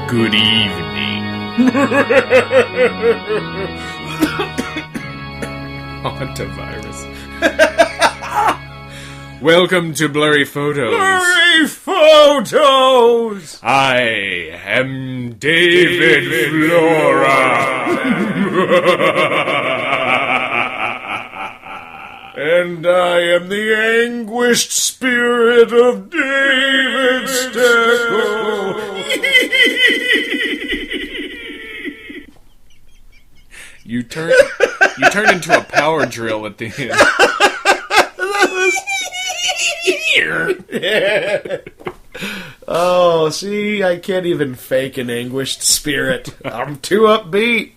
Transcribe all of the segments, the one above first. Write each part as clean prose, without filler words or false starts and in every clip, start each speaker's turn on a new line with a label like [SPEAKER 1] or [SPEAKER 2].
[SPEAKER 1] Good evening. Hantavirus. Welcome to Blurry Photos.
[SPEAKER 2] Blurry Photos!
[SPEAKER 1] I am David Flora.
[SPEAKER 2] And I am the anguished spirit of David Steckel.
[SPEAKER 1] You turn into a power drill at the end.
[SPEAKER 2] Oh, see, I can't even fake an anguished spirit. I'm too upbeat.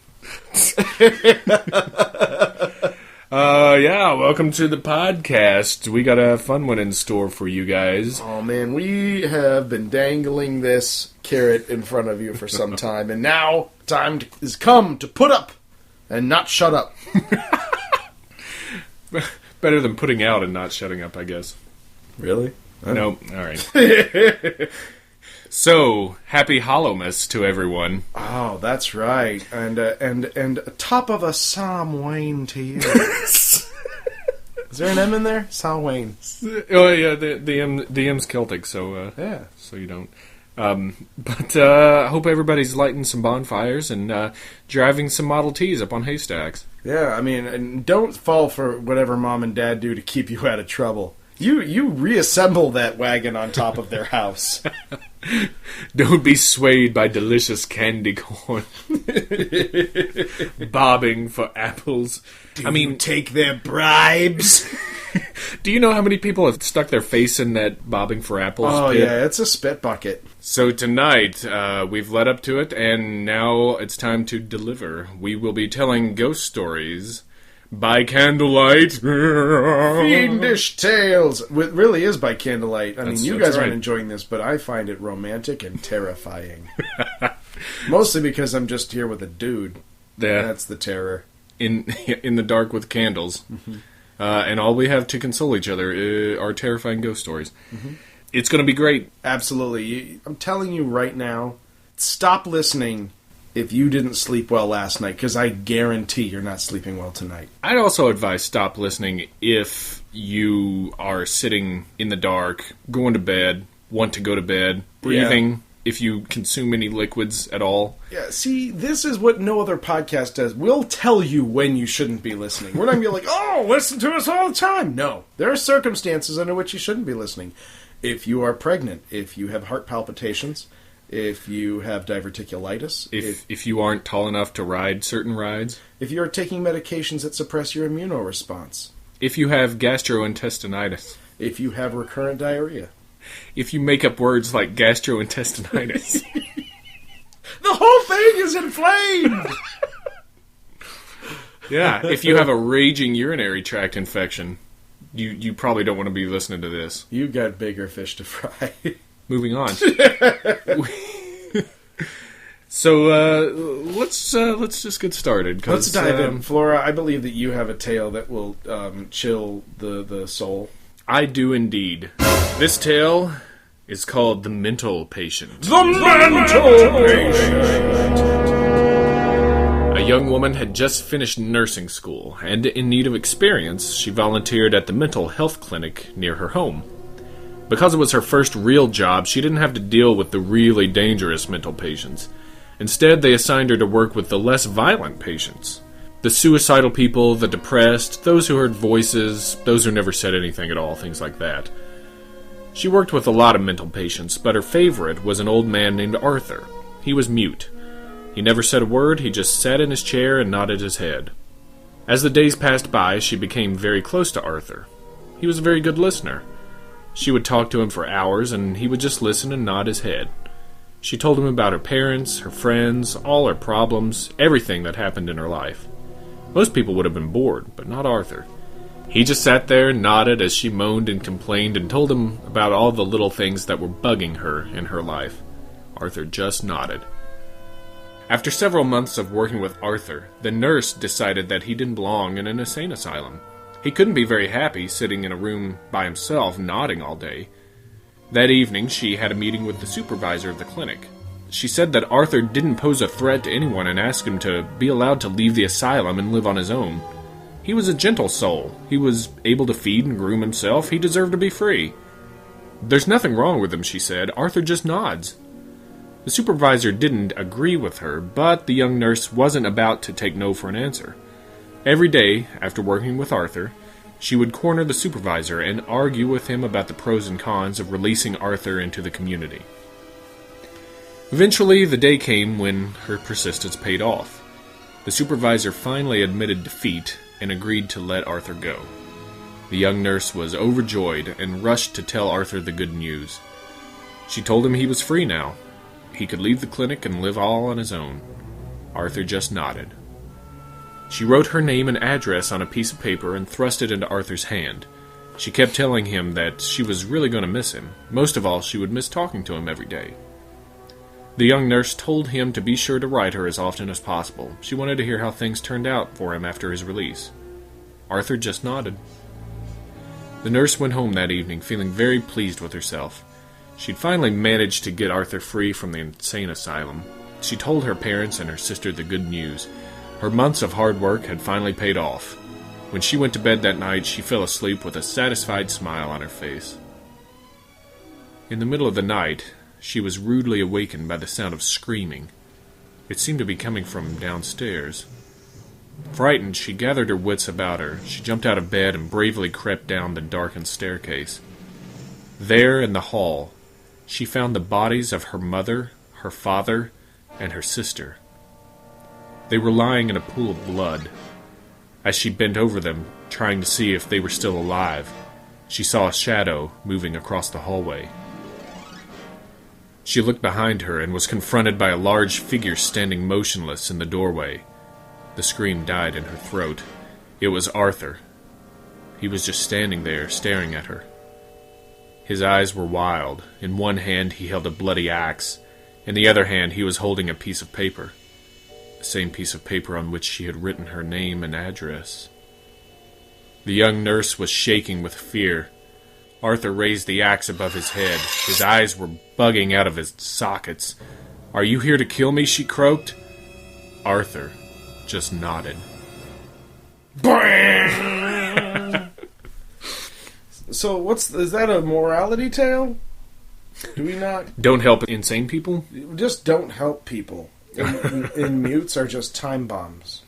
[SPEAKER 1] Yeah, welcome to the podcast. We got a fun one in store for you guys.
[SPEAKER 2] Oh, man, we have been dangling this carrot in front of you for some time, and now time has come to put up and not shut up.
[SPEAKER 1] Better than putting out and not shutting up, I guess.
[SPEAKER 2] Really?
[SPEAKER 1] No, alright. So, happy Hallowmas to everyone.
[SPEAKER 2] Oh, that's right. And a top of a Samhain to you. Is there an M in there? Samhain.
[SPEAKER 1] Oh yeah, the M's Celtic, so
[SPEAKER 2] Yeah.
[SPEAKER 1] so you don't. But I hope everybody's lighting some bonfires and driving some Model Ts up on haystacks.
[SPEAKER 2] Yeah, I mean, and don't fall for whatever mom and dad do to keep you out of trouble. You reassemble that wagon on top of their house.
[SPEAKER 1] Don't be swayed by delicious candy corn. Bobbing for apples.
[SPEAKER 2] I mean, take their bribes.
[SPEAKER 1] Do you know how many people have stuck their face in that bobbing for apples pit?
[SPEAKER 2] Yeah, it's a spit bucket.
[SPEAKER 1] So tonight, we've led up to it, and now it's time to deliver. We will be telling ghost stories by candlelight.
[SPEAKER 2] Fiendish tales. It really is by candlelight. I mean, you guys aren't
[SPEAKER 1] right.
[SPEAKER 2] enjoying this, but I find it romantic and terrifying. Mostly because I'm just here with a dude.
[SPEAKER 1] Yeah.
[SPEAKER 2] That's the terror.
[SPEAKER 1] In the dark with candles. Mm-hmm. And all we have to console each other are terrifying ghost stories. Mm-hmm. It's going to be great.
[SPEAKER 2] Absolutely. I'm telling you right now, stop listening if you didn't sleep well last night, because I guarantee you're not sleeping well tonight.
[SPEAKER 1] I'd also advise stop listening if you are sitting in the dark, going to bed, want to go to bed, breathing, if you consume any liquids at all.
[SPEAKER 2] Yeah, see, this is what no other podcast does. We'll tell you when you shouldn't be listening. We're not going to be like, oh, listen to us all the time. No. There are circumstances under which you shouldn't be listening. If you are pregnant, if you have heart palpitations, if you have diverticulitis,
[SPEAKER 1] if you aren't tall enough to ride certain rides,
[SPEAKER 2] if you're taking medications that suppress your immunoresponse,
[SPEAKER 1] if you have gastrointestinitis,
[SPEAKER 2] if you have recurrent diarrhea,
[SPEAKER 1] if you make up words like gastrointestinitis,
[SPEAKER 2] the whole thing is inflamed.
[SPEAKER 1] Yeah, if you have a raging urinary tract infection, you probably don't want to be listening to this.
[SPEAKER 2] You got bigger fish to fry.
[SPEAKER 1] Moving on. So let's just get started.
[SPEAKER 2] Let's dive in, Flora. I believe that you have a tale that will chill the soul.
[SPEAKER 1] I do indeed. This tale is called The Mental Patient.
[SPEAKER 2] The Mental Patient.
[SPEAKER 1] A young woman had just finished nursing school, and in need of experience, she volunteered at the mental health clinic near her home. Because it was her first real job, she didn't have to deal with the really dangerous mental patients. Instead, they assigned her to work with the less violent patients. The suicidal people, the depressed, those who heard voices, those who never said anything at all, things like that. She worked with a lot of mental patients, but her favorite was an old man named Arthur. He was mute. He never said a word, he just sat in his chair and nodded his head. As the days passed by, she became very close to Arthur. He was a very good listener. She would talk to him for hours, and he would just listen and nod his head. She told him about her parents, her friends, all her problems, everything that happened in her life. Most people would have been bored, but not Arthur. He just sat there and nodded as she moaned and complained and told him about all the little things that were bugging her in her life. Arthur just nodded. After several months of working with Arthur, the nurse decided that he didn't belong in an insane asylum. He couldn't be very happy sitting in a room by himself nodding all day. That evening, she had a meeting with the supervisor of the clinic. She said that Arthur didn't pose a threat to anyone and asked him to be allowed to leave the asylum and live on his own. He was a gentle soul. He was able to feed and groom himself. He deserved to be free. There's nothing wrong with him, she said. Arthur just nods. The supervisor didn't agree with her, but the young nurse wasn't about to take no for an answer. Every day, after working with Arthur, she would corner the supervisor and argue with him about the pros and cons of releasing Arthur into the community. Eventually, the day came when her persistence paid off. The supervisor finally admitted defeat and agreed to let Arthur go. The young nurse was overjoyed and rushed to tell Arthur the good news. She told him he was free now. He could leave the clinic and live all on his own. Arthur just nodded. She wrote her name and address on a piece of paper and thrust it into Arthur's hand. She kept telling him that she was really going to miss him. Most of all, she would miss talking to him every day. The young nurse told him to be sure to write her as often as possible. She wanted to hear how things turned out for him after his release. Arthur just nodded. The nurse went home that evening feeling very pleased with herself. She'd finally managed to get Arthur free from the insane asylum. She told her parents and her sister the good news. Her months of hard work had finally paid off. When she went to bed that night, she fell asleep with a satisfied smile on her face. In the middle of the night, she was rudely awakened by the sound of screaming. It seemed to be coming from downstairs. Frightened, she gathered her wits about her. She jumped out of bed and bravely crept down the darkened staircase. There in the hall, she found the bodies of her mother, her father, and her sister. They were lying in a pool of blood. As she bent over them, trying to see if they were still alive, she saw a shadow moving across the hallway. She looked behind her and was confronted by a large figure standing motionless in the doorway. The scream died in her throat. It was Arthur. He was just standing there, staring at her. His eyes were wild. In one hand he held a bloody axe. In the other hand he was holding a piece of paper. The same piece of paper on which she had written her name and address. The young nurse was shaking with fear. Arthur raised the axe above his head. His eyes were bugging out of his sockets. "Are you here to kill me?" she croaked. Arthur just nodded.
[SPEAKER 2] So is that a morality tale? Do we not?
[SPEAKER 1] Don't help insane people?
[SPEAKER 2] Just don't help people. And mutes are just time bombs.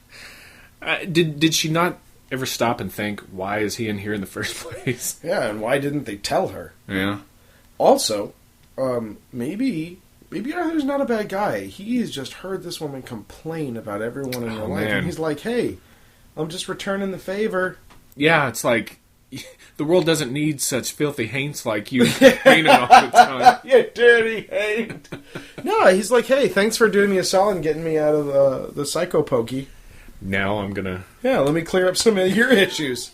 [SPEAKER 1] Did she not ever stop and think, why is he in here in the first place?
[SPEAKER 2] Yeah, and why didn't they tell her?
[SPEAKER 1] Yeah.
[SPEAKER 2] Also, maybe Arthur's not a bad guy. He has just heard this woman complain about everyone in her life, and he's like, hey, I'm just returning the favor.
[SPEAKER 1] Yeah, it's like, the world doesn't need such filthy haints like you complaining all the time.
[SPEAKER 2] You dirty haint. No, he's like, hey, thanks for doing me a solid and getting me out of the psycho pokey.
[SPEAKER 1] Now I'm gonna...
[SPEAKER 2] Yeah, let me clear up some of your issues.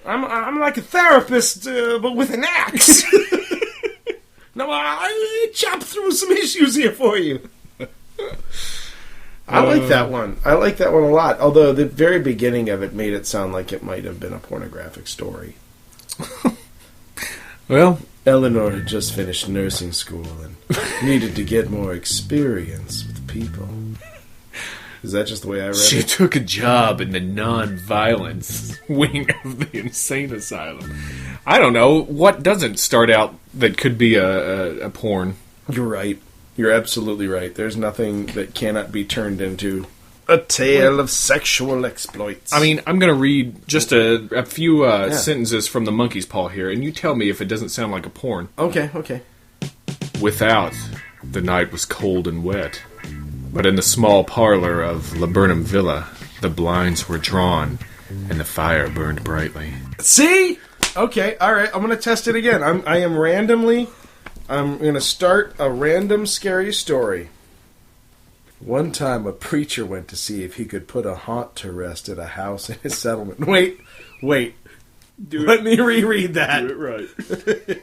[SPEAKER 2] I'm like a therapist, but with an axe. No, I chop through some issues here for you. I like that one. I like that one a lot. Although the very beginning of it made it sound like it might have been a pornographic story.
[SPEAKER 1] Well,
[SPEAKER 2] Eleanor had just finished nursing school and needed to get more experience with people. Is that just the way I read it?
[SPEAKER 1] She took a job in the non-violence wing of the insane asylum. I don't know. What doesn't start out that could be a porn?
[SPEAKER 2] You're right. You're absolutely right. There's nothing that cannot be turned into a tale of sexual exploits.
[SPEAKER 1] I mean, I'm going to read just a few sentences from the Monkey's Paw here, and you tell me if it doesn't sound like a porn.
[SPEAKER 2] Okay.
[SPEAKER 1] Without, the night was cold and wet. But in the small parlor of Laburnum Villa, the blinds were drawn, and the fire burned brightly.
[SPEAKER 2] See? Okay, alright, I'm going to test it again. I'm going to start a random scary story. One time a preacher went to see if he could put a haunt to rest at a house in his settlement. Wait. Let me reread that.
[SPEAKER 1] Do it right.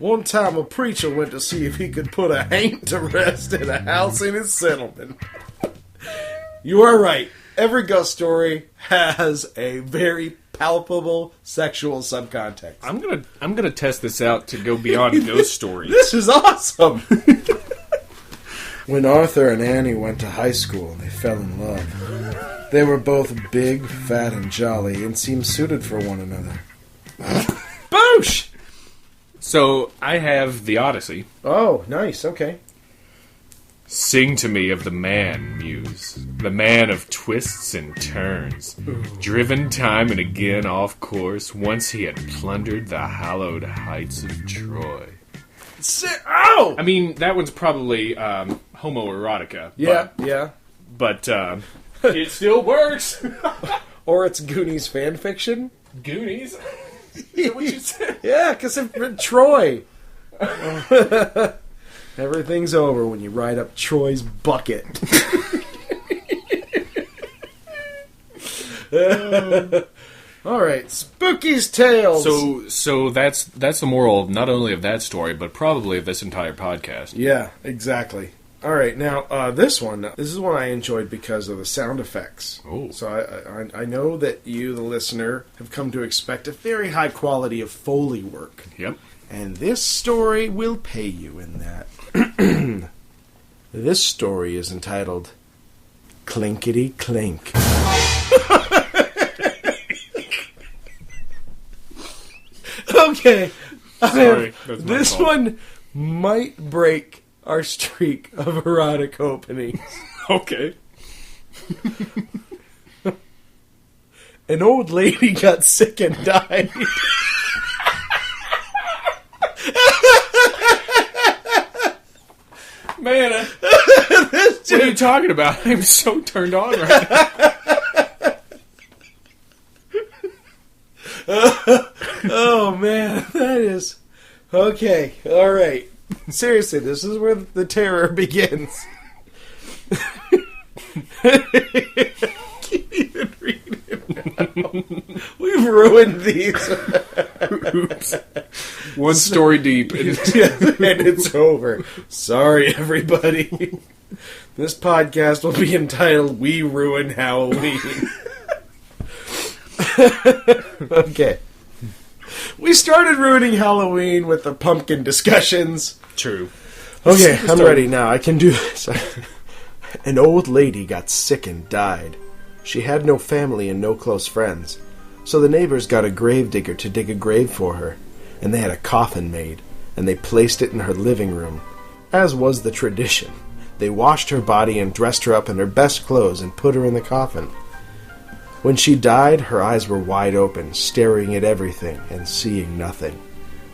[SPEAKER 2] One time a preacher went to see if he could put a haunt to rest at a house in his settlement. You are right. Every ghost story has a very palpable sexual subcontext.
[SPEAKER 1] I'm gonna test this out to go beyond ghost stories.
[SPEAKER 2] This is awesome. When Arthur and Annie went to high school, they fell in love. They were both big, fat, and jolly, and seemed suited for one another. Boosh!
[SPEAKER 1] So, I have the Odyssey.
[SPEAKER 2] Oh, nice, okay.
[SPEAKER 1] Sing to me of the man, Muse, the man of twists and turns, driven time and again off course, once he had plundered the hallowed heights of Troy.
[SPEAKER 2] Ow!
[SPEAKER 1] I mean, that one's probably homoerotica.
[SPEAKER 2] Yeah,
[SPEAKER 1] But it still works.
[SPEAKER 2] Or it's Goonies fan fiction.
[SPEAKER 1] Goonies? Is that what you said?
[SPEAKER 2] Yeah, because of Troy. Everything's over when you ride up Troy's bucket. All right, Spooky's Tales.
[SPEAKER 1] So that's the moral not only of that story, but probably of this entire podcast.
[SPEAKER 2] Yeah, exactly. All right, now this is one I enjoyed because of the sound effects.
[SPEAKER 1] Oh.
[SPEAKER 2] So I know that you, the listener, have come to expect a very high quality of Foley work.
[SPEAKER 1] Yep.
[SPEAKER 2] And this story will pay you in that. This story is entitled Clinkety Clink. Okay.
[SPEAKER 1] Sorry. That's my
[SPEAKER 2] this
[SPEAKER 1] fault.
[SPEAKER 2] one might break our streak of erotic openings.
[SPEAKER 1] Okay.
[SPEAKER 2] An old lady got sick and died.
[SPEAKER 1] Man, what are you talking about? I'm so turned on right now.
[SPEAKER 2] Oh, man, that is... Okay, all right. Seriously, this is where the terror begins. I can't even read it now. We've ruined these.
[SPEAKER 1] Oops. One story deep.
[SPEAKER 2] And it's over. Sorry, everybody. This podcast will be entitled We Ruin Halloween. Okay. We started ruining Halloween with the pumpkin discussions.
[SPEAKER 1] True.
[SPEAKER 2] Okay, I'm ready now. I can do this. An old lady got sick and died. She had no family and no close friends. So the neighbors got a gravedigger to dig a grave for her, and they had a coffin made, and they placed it in her living room. As was the tradition, they washed her body and dressed her up in her best clothes and put her in the coffin. When she died, her eyes were wide open, staring at everything and seeing nothing.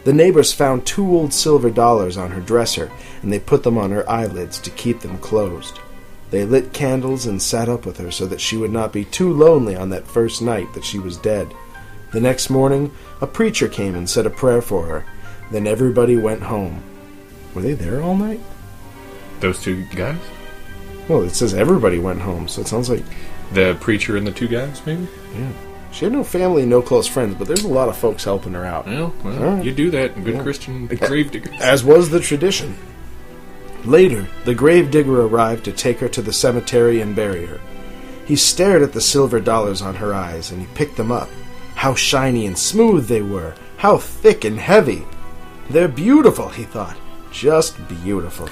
[SPEAKER 2] The neighbors found 2 old silver dollars on her dresser, and they put them on her eyelids to keep them closed. They lit candles and sat up with her so that she would not be too lonely on that first night that she was dead. The next morning, a preacher came and said a prayer for her. Then everybody went home. Were they there all night?
[SPEAKER 1] Those 2 guys?
[SPEAKER 2] Well, it says everybody went home, so it sounds like...
[SPEAKER 1] The preacher and the 2 guys, maybe?
[SPEAKER 2] Yeah. She had no family, no close friends, but there's a lot of folks helping her out.
[SPEAKER 1] Well,
[SPEAKER 2] Right.
[SPEAKER 1] You do that in good Christian gravedigger.
[SPEAKER 2] As was the tradition. Later, the gravedigger arrived to take her to the cemetery and bury her. He stared at the silver dollars on her eyes, and he picked them up. How shiny and smooth they were! How thick and heavy! They're beautiful, he thought. Just beautiful.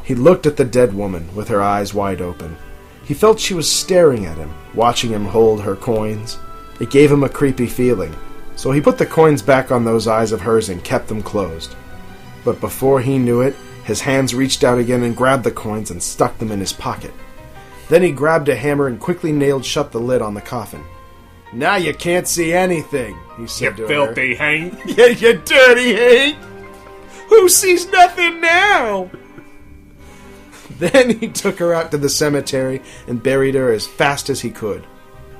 [SPEAKER 2] He looked at the dead woman with her eyes wide open. He felt she was staring at him, watching him hold her coins. It gave him a creepy feeling, so he put the coins back on those eyes of hers and kept them closed. But before he knew it, his hands reached out again and grabbed the coins and stuck them in his pocket. Then he grabbed a hammer and quickly nailed shut the lid on the coffin. "Now you can't see anything," he said to her.
[SPEAKER 1] You filthy Hank.
[SPEAKER 2] "Yeah, you dirty Hank! Who sees nothing now?" Then he took her out to the cemetery and buried her as fast as he could.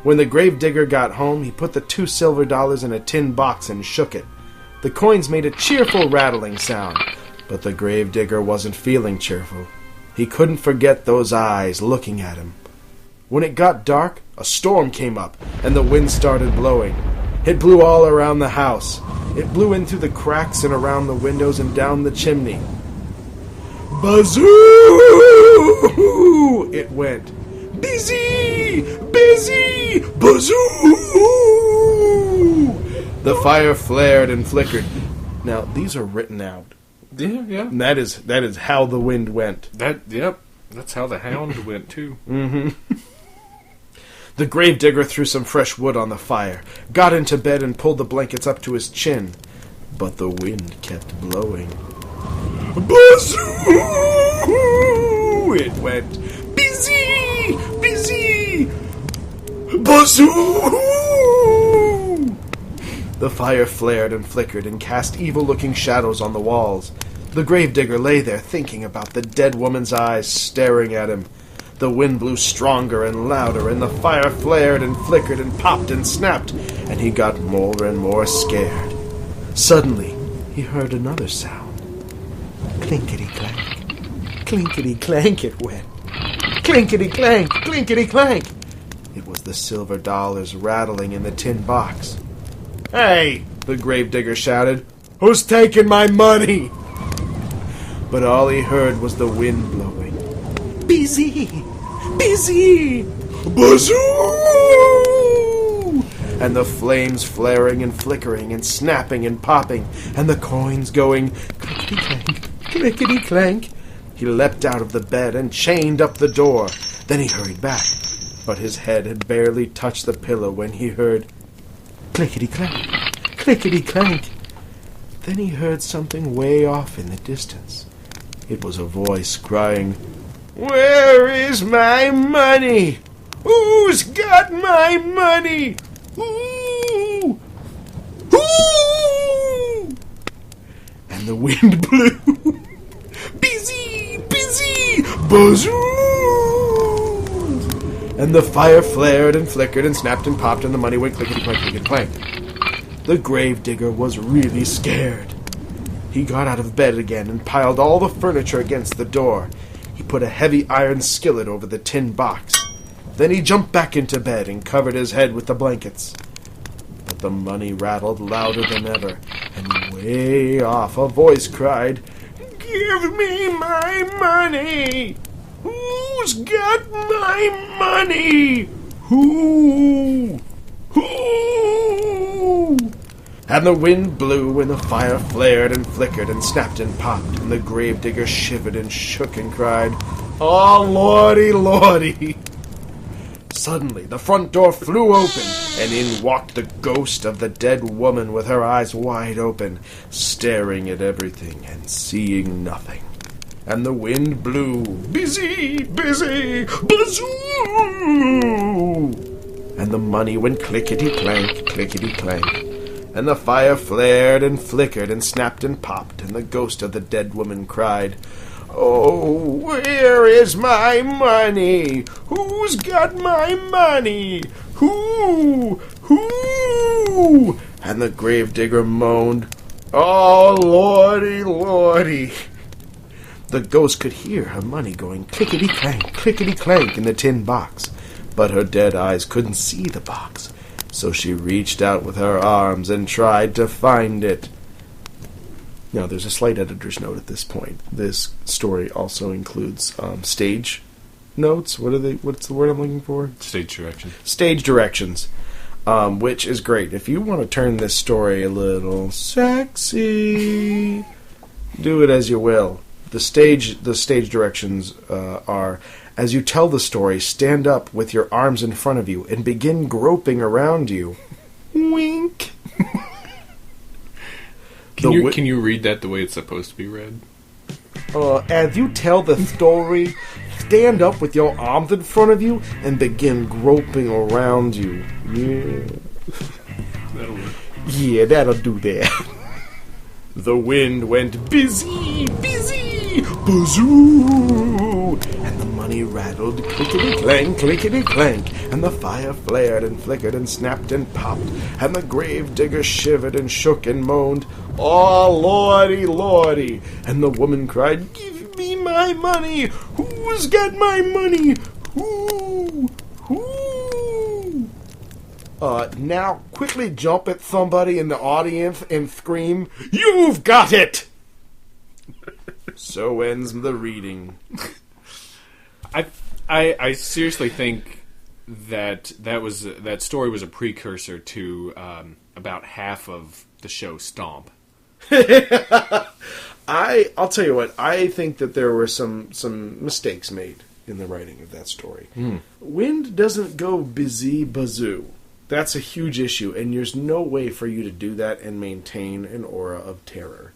[SPEAKER 2] When the gravedigger got home, he put the 2 silver dollars in a tin box and shook it. The coins made a cheerful rattling sound, but the gravedigger wasn't feeling cheerful. He couldn't forget those eyes looking at him. When it got dark, a storm came up, and the wind started blowing. It blew all around the house. It blew in through the cracks and around the windows and down the chimney. Bazoo! It went. Busy! Busy! Bazoo! The fire flared and flickered. Now, these are written out
[SPEAKER 1] Yeah.
[SPEAKER 2] And that is how the wind went.
[SPEAKER 1] That's how the hound went, too.
[SPEAKER 2] Mm-hmm. The gravedigger threw some fresh wood on the fire, got into bed and pulled the blankets up to his chin. But the wind kept blowing. Bazoo! It went. Busy! Busy! Bazoo! The fire flared and flickered and cast evil-looking shadows on the walls. The gravedigger lay there thinking about the dead woman's eyes staring at him. The wind blew stronger and louder, and the fire flared and flickered and popped and snapped, and he got more and more scared. Suddenly, he heard another sound. Clinkety-clank. Clinkety-clank it went. Clinkety-clank, clinkety-clank. It was the silver dollars rattling in the tin box. "Hey!" the gravedigger shouted. "Who's taking my money?" But all he heard was the wind blowing. Busy! Busy! Bazoo! And the flames flaring and flickering and snapping and popping, and the coins going clickety-clank, clickety-clank. He leapt out of the bed and chained up the door. Then he hurried back, but his head had barely touched the pillow when he heard clickety-clank, clickety-clank. Then he heard something way off in the distance. It was a voice crying, "Where is my money? Who's got my money? Ooh! Ooh!" And the wind blew. Busy! Busy! Bazoo! And the fire flared and flickered and snapped and popped, and the money went clickety-clank, clickety-clank. The gravedigger was really scared. He got out of bed again and piled all the furniture against the door. He put a heavy iron skillet over the tin box. Then he jumped back into bed and covered his head with the blankets. But the money rattled louder than ever, and way off a voice cried, "Give me my money! Who's got my money? Who? Who?" And the wind blew, and the fire flared and flickered and snapped and popped, and the gravedigger shivered and shook and cried, "Oh, Lordy, Lordy!" Suddenly, the front door flew open, and in walked the ghost of the dead woman with her eyes wide open, staring at everything and seeing nothing. And the wind blew, "Busy, busy, bazoo!" And the money went clickety-clank, clickety-clank. And the fire flared and flickered and snapped and popped, and the ghost of the dead woman cried, "Oh, where is my money? Who's got my money? Who? Who?" And the gravedigger moaned, "Oh, Lordy, Lordy." The ghost could hear her money going clickety-clank, clickety-clank in the tin box, but her dead eyes couldn't see the box. So she reached out with her arms and tried to find it. Now, there's a slight editor's note at this point. This story also includes stage notes. What's the word I'm looking for?
[SPEAKER 1] Stage directions.
[SPEAKER 2] Stage directions, which is great. If you want to turn this story a little sexy, do it as you will. The stage directions are: as you tell the story, stand up with your arms in front of you and begin groping around you. Wink.
[SPEAKER 1] Can you read that the way it's supposed to be read?
[SPEAKER 2] As you tell the story, stand up with your arms in front of you and begin groping around you. Yeah.
[SPEAKER 1] That'll work.
[SPEAKER 2] Yeah, that'll do that. The wind went busy, busy, bazoo, and the money rattled clickety-clank, clickety-clank, and the fire flared and flickered and snapped and popped, and the gravedigger shivered and shook and moaned, "Oh, Lordy, Lordy!" And the woman cried, "Give me my money! Who's got my money? Who? Who?" Now quickly jump at somebody in the audience and scream, "You've got it!" So ends the reading.
[SPEAKER 1] I seriously think that story was a precursor to about half of the show Stomp.
[SPEAKER 2] I'll tell you what. I think that there were some mistakes made in the writing of that story. Wind doesn't go busy bazoo. That's a huge issue, and there's no way for you to do that and maintain an aura of terror.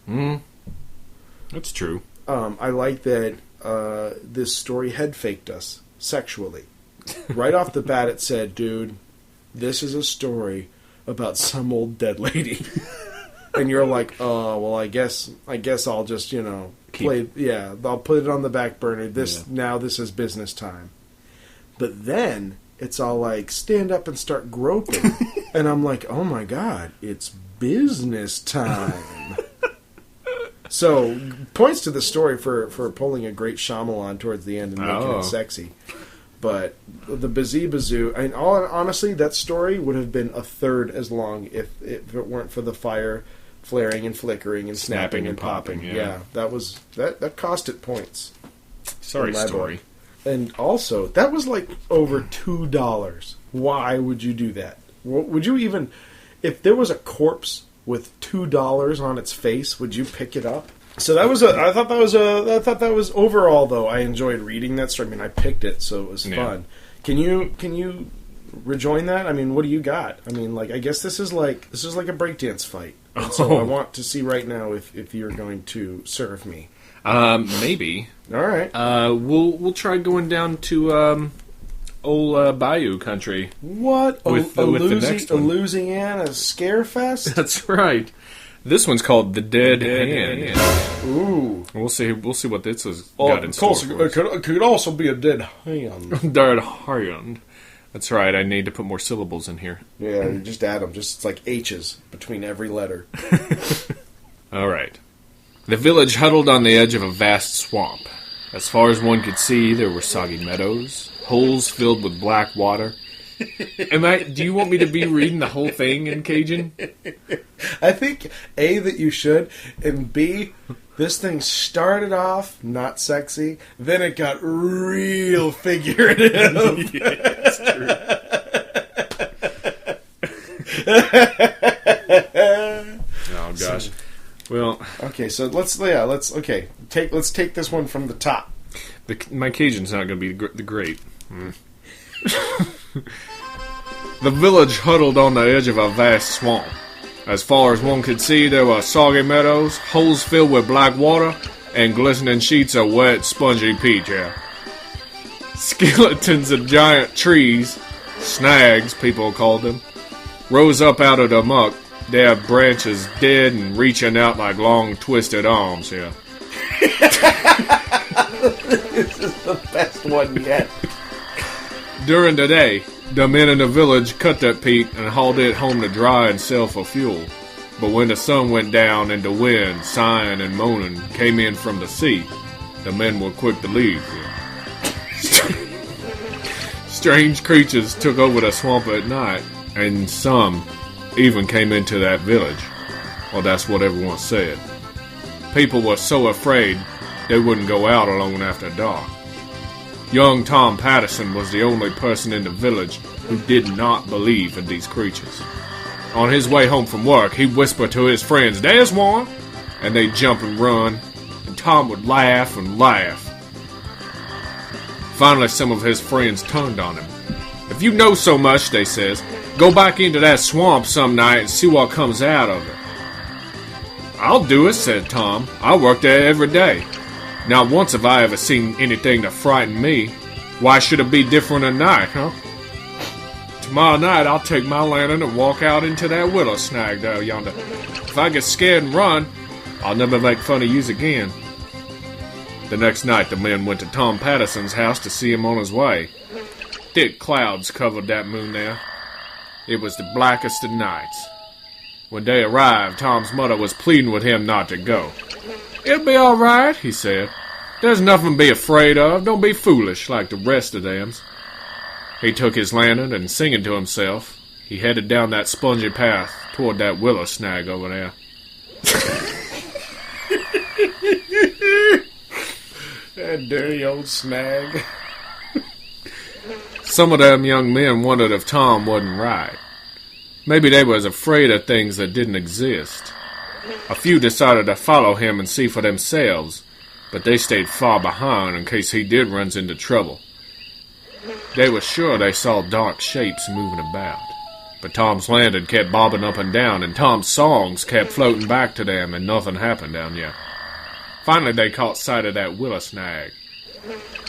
[SPEAKER 1] That's true.
[SPEAKER 2] I like that this story head faked us sexually. Right off the bat, it said, "Dude, this is a story about some old dead lady." And you're like, "Oh, well, I guess I'll just, play. Yeah, I'll put it on the back burner. Now this is business time." But then it's all like, stand up and start groping, and I'm like, "Oh my god, it's business time." So, points to the story for pulling a great Shyamalan towards the end and making it sexy. But the Bazee Bazoo, honestly, that story would have been a third as long if it weren't for the fire flaring and flickering and snapping and popping. Yeah, that cost it points.
[SPEAKER 1] Sorry, story.
[SPEAKER 2] And also, that was like over $2. Why would you do that? Would you even, if there was a corpse with $2 on its face, would you pick it up? So I thought that was overall, though, I enjoyed reading that story. I mean, I picked it, so it was fun. Can you rejoin that? I mean, what do you got? I mean, like, I guess this is like a breakdance fight. And so I want to see right now if you're going to serve me.
[SPEAKER 1] Maybe.
[SPEAKER 2] All right.
[SPEAKER 1] We'll try going down to old Bayou country.
[SPEAKER 2] What?
[SPEAKER 1] With the next one.
[SPEAKER 2] Louisiana Scarefest?
[SPEAKER 1] That's right. This one's called The Dead Hand.
[SPEAKER 2] Ooh.
[SPEAKER 1] We'll see what this has got in store for us.
[SPEAKER 2] It could also be a dead hand.
[SPEAKER 1] Dead hand. That's right. I need to put more syllables in here.
[SPEAKER 2] Yeah, you just add them. It's like H's between every letter.
[SPEAKER 1] All right. The village huddled on the edge of a vast swamp. As far as one could see, there were soggy meadows, holes filled with black water. Do you want me to be reading the whole thing in Cajun?
[SPEAKER 2] I think, A, that you should, and B, this thing started off not sexy, then it got real figurative.
[SPEAKER 1] Yeah, that's true. Oh, gosh. Well,
[SPEAKER 2] okay, so let's take this one from the top.
[SPEAKER 1] My Cajun's not going to be the great. The village huddled on the edge of a vast swamp. As far as one could see, there were soggy meadows, holes filled with black water, and glistening sheets of wet, spongy peat. Skeletons of giant trees, snags, people called them, rose up out of the muck, their branches dead and reaching out like long, twisted arms.
[SPEAKER 2] This is the best one yet.
[SPEAKER 1] During the day, the men in the village cut that peat and hauled it home to dry and sell for fuel. But when the sun went down and the wind, sighing and moaning, came in from the sea, the men were quick to leave. Strange creatures took over the swamp at night, and some even came into that village. Well, that's what everyone said. People were so afraid they wouldn't go out alone after dark. Young Tom Patterson was the only person in the village who did not believe in these creatures. On his way home from work, he'd whisper to his friends, "There's one!" And they'd jump and run, and Tom would laugh and laugh. Finally, some of his friends turned on him. "If you know so much," they says, "go back into that swamp some night and see what comes out of it." "I'll do it," said Tom. "I work there every day. Not once have I ever seen anything to frighten me. Why should it be different at night, huh? Tomorrow night I'll take my lantern and walk out into that willow snag there yonder. If I get scared and run, I'll never make fun of yous again." The next night the men went to Tom Patterson's house to see him on his way. Thick clouds covered that moon there. It was the blackest of nights. When they arrived, Tom's mother was pleading with him not to go. "It'll be all right," he said. "There's nothing to be afraid of. Don't be foolish like the rest of them." He took his lantern and, singing to himself, he headed down that spongy path toward that willow snag over there.
[SPEAKER 2] That dirty old snag.
[SPEAKER 1] Some of them young men wondered if Tom wasn't right. Maybe they was afraid of things that didn't exist. A few decided to follow him and see for themselves, but they stayed far behind in case he did run into trouble. They were sure they saw dark shapes moving about, but Tom's lantern kept bobbing up and down, and Tom's songs kept floating back to them, and nothing happened down there. Finally, they caught sight of that willow snag.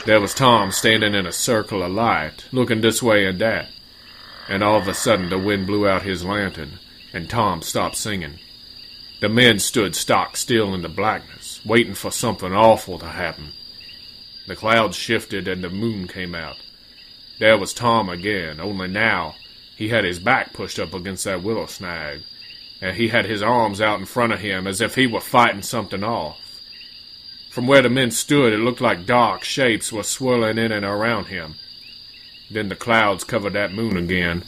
[SPEAKER 1] There was Tom standing in a circle of light, looking this way and that, and all of a sudden the wind blew out his lantern, and Tom stopped singing. The men stood stock still in the blackness, waiting for something awful to happen. The clouds shifted and the moon came out. There was Tom again, only now he had his back pushed up against that willow snag, and he had his arms out in front of him as if he were fighting something off. From where the men stood, it looked like dark shapes were swirling in and around him. Then the clouds covered that moon again.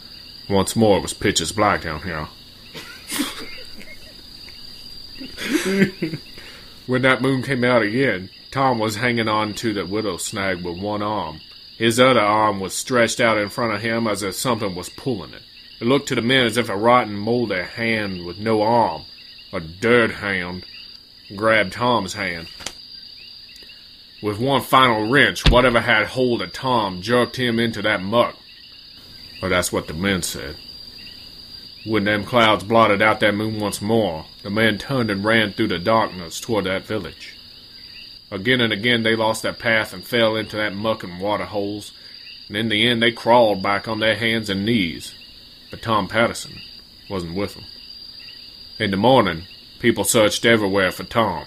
[SPEAKER 1] Once more it was pitch black down here. When that moon came out again, Tom was hanging on to the willow snag with one arm. His other arm was stretched out in front of him as if something was pulling it. It looked to the men as if a rotten, moldy hand with no arm, a dead hand, grabbed Tom's hand. With one final wrench, whatever had hold of Tom jerked him into that muck. Or that's what the men said. When them clouds blotted out that moon once more, the men turned and ran through the darkness toward that village. Again and again they lost their path and fell into that muck and water holes, and in the end they crawled back on their hands and knees. But Tom Patterson wasn't with them. In the morning, people searched everywhere for Tom.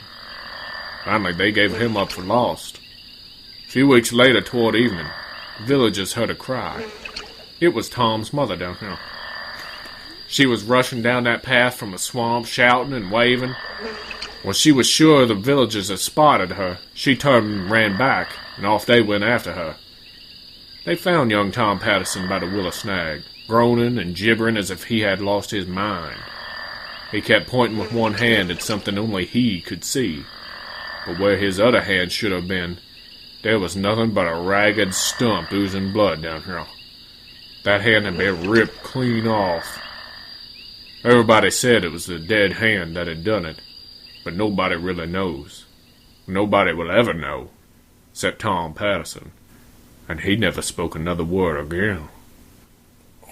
[SPEAKER 1] Finally, they gave him up for lost. A few weeks later, toward evening, villagers heard a cry. It was Tom's mother down here. She was rushing down that path from the swamp, shouting and waving. When she was sure the villagers had spotted her, she turned and ran back, and off they went after her. They found young Tom Patterson by the willow snag, groaning and gibbering as if he had lost his mind. He kept pointing with one hand at something only he could see. But where his other hand should have been, there was nothing but a ragged stump oozing blood down here. That hand had been ripped clean off. Everybody said it was the dead hand that had done it, but nobody really knows. Nobody will ever know, except Tom Patterson, and he never spoke another word again.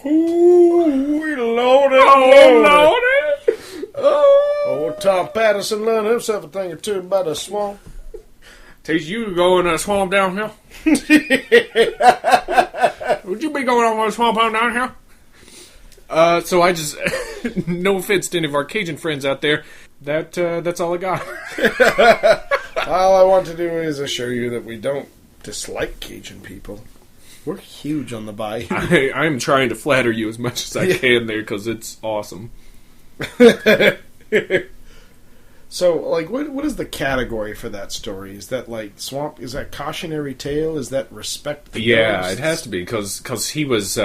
[SPEAKER 2] Ooh, we loaded. Oh, Tom Patterson learned himself a thing or two about the swamp.
[SPEAKER 1] Teach you to go in that swamp down here? Would you be going on the swamp down here? So I just, no offense to any of our Cajun friends out there, that's all I got.
[SPEAKER 2] All I want to do is assure you that we don't dislike Cajun people. We're huge on the bayou.
[SPEAKER 1] I'm trying to flatter you as much as I can there, because it's awesome.
[SPEAKER 2] So, like, what is the category for that story? Is that, like, swamp? Is that cautionary tale? Is that respect the ghosts?
[SPEAKER 1] It has to be, because he was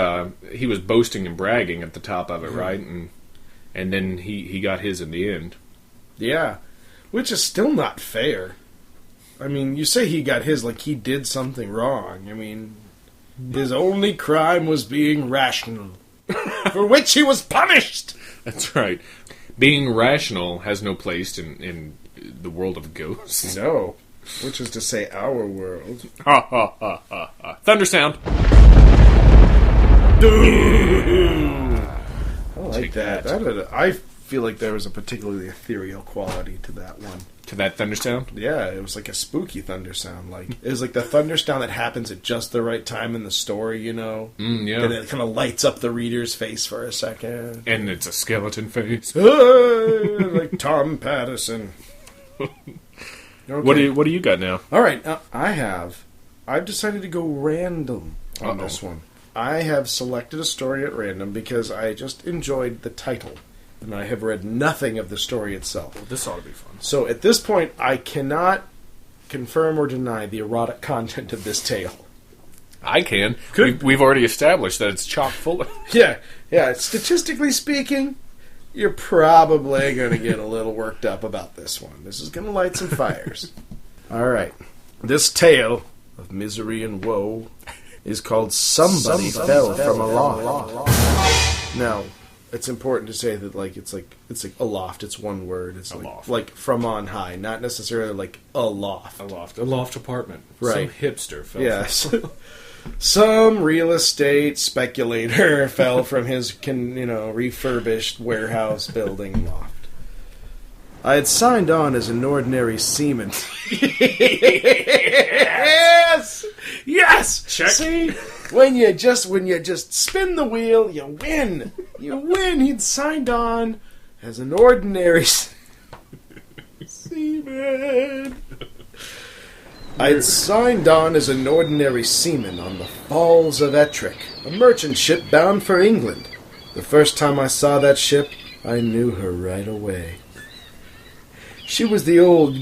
[SPEAKER 1] boasting and bragging at the top of it, right? And then he got his in the end.
[SPEAKER 2] Yeah, which is still not fair. I mean, you say he got his like he did something wrong. I mean, his only crime was being rational, for which he was punished.
[SPEAKER 1] That's right. Being rational has no place in the world of ghosts.
[SPEAKER 2] No, which is to say our world.
[SPEAKER 1] Ha ha ha ha ha. Thunder sound.
[SPEAKER 2] I like that. I feel like there was a particularly ethereal quality to that one.
[SPEAKER 1] To that thunder sound?
[SPEAKER 2] Yeah, it was like a spooky thunder sound. Like it was like the thunder sound that happens at just the right time in the story, you know?
[SPEAKER 1] Yeah.
[SPEAKER 2] And it kind of lights up the reader's face for a second.
[SPEAKER 1] And it's a skeleton face.
[SPEAKER 2] Like Tom Patterson. Okay.
[SPEAKER 1] What do you got now?
[SPEAKER 2] All right, I've decided to go random on this one. I have selected a story at random because I just enjoyed the title. And I have read nothing of the story itself.
[SPEAKER 1] Well, this ought to be fun.
[SPEAKER 2] So at this point, I cannot confirm or deny the erotic content of this tale.
[SPEAKER 1] I can. We've already established that it's chock full of...
[SPEAKER 2] Yeah. Statistically speaking, you're probably going to get a little worked up about this one. This is going to light some fires. All right. This tale of misery and woe is called Somebody Fell from Aloft. Now, it's important to say that it's like aloft. It's one word. It's
[SPEAKER 1] Aloft.
[SPEAKER 2] like from on high, not necessarily like aloft.
[SPEAKER 1] A loft apartment.
[SPEAKER 2] Right.
[SPEAKER 1] Some hipster fell.
[SPEAKER 2] Yes. Some real estate speculator fell from his refurbished warehouse building loft. I had signed on as an ordinary seaman. Yes! Yes!
[SPEAKER 1] Check.
[SPEAKER 2] See? When you just spin the wheel, you win. You win. He'd signed on as an ordinary seaman. I'd signed on as an ordinary seaman on the Falls of Ettrick, a merchant ship bound for England. The first time I saw that ship, I knew her right away. She was the old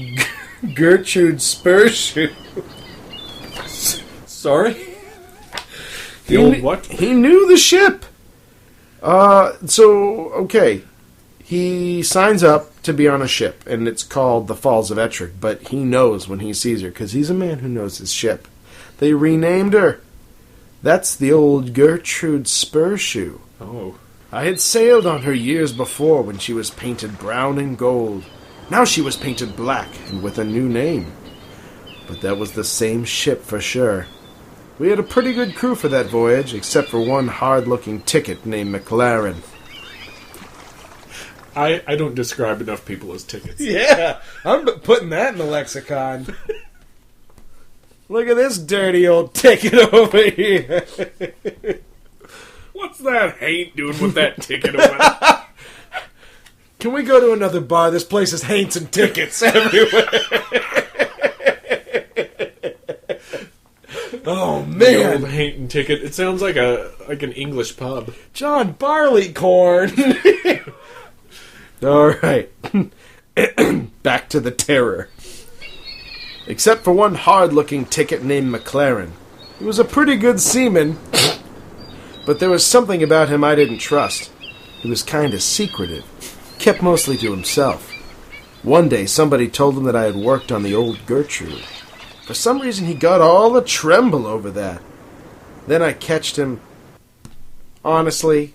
[SPEAKER 2] Gertrude Spurshoe.
[SPEAKER 1] Sorry? The old what?
[SPEAKER 2] He knew the ship. Okay. He signs up to be on a ship, and it's called the Falls of Ettrick, but he knows when he sees her, because he's a man who knows his ship. They renamed her. That's the old Gertrude Spurshoe.
[SPEAKER 1] Oh.
[SPEAKER 2] I had sailed on her years before when she was painted brown and gold. Now she was painted black and with a new name. But that was the same ship for sure. We had a pretty good crew for that voyage, except for one hard-looking ticket named McLaren.
[SPEAKER 1] I don't describe enough people as tickets.
[SPEAKER 2] Yeah, I'm putting that in the lexicon. Look at this dirty old ticket over here.
[SPEAKER 1] What's that Haint doing with that ticket over there?
[SPEAKER 2] Can we go to another bar? This place is Haints and tickets everywhere. Oh, man.
[SPEAKER 1] The old Haint and ticket. It sounds like an English pub.
[SPEAKER 2] John Barleycorn. All right. Back to the terror. Except for one hard-looking ticket named McLaren. He was a pretty good seaman, but there was something about him I didn't trust. He was kind of secretive, kept mostly to himself. One day, somebody told him that I had worked on the old Gertrude. For some reason, he got all a tremble over that. Then I catched him... Honestly...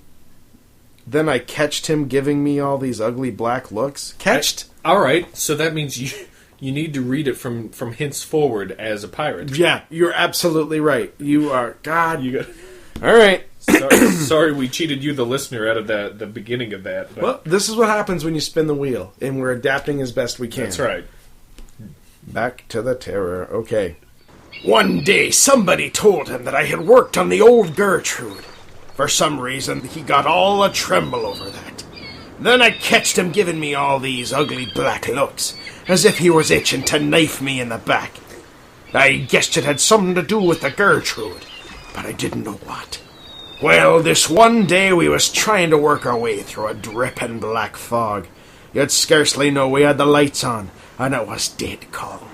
[SPEAKER 2] Then I catched him giving me all these ugly black looks. Catched?
[SPEAKER 1] All right, so that means you need to read it from henceforward as a pirate.
[SPEAKER 2] Yeah, you're absolutely right. You are... God.
[SPEAKER 1] You got...
[SPEAKER 2] All right.
[SPEAKER 1] Sorry we cheated you, the listener, out of the beginning of that. But...
[SPEAKER 2] Well, this is what happens when you spin the wheel, and we're adapting as best we can.
[SPEAKER 1] That's right.
[SPEAKER 2] Back to the terror. Okay. One day, somebody told him that I had worked on the old Gertrude. For some reason, he got all a tremble over that. Then I catched him giving me all these ugly black looks, as if he was itching to knife me in the back. I guessed it had something to do with the Gertrude, but I didn't know what. Well, this one day we was trying to work our way through a dripping black fog. You'd scarcely know we had the lights on, and it was dead calm.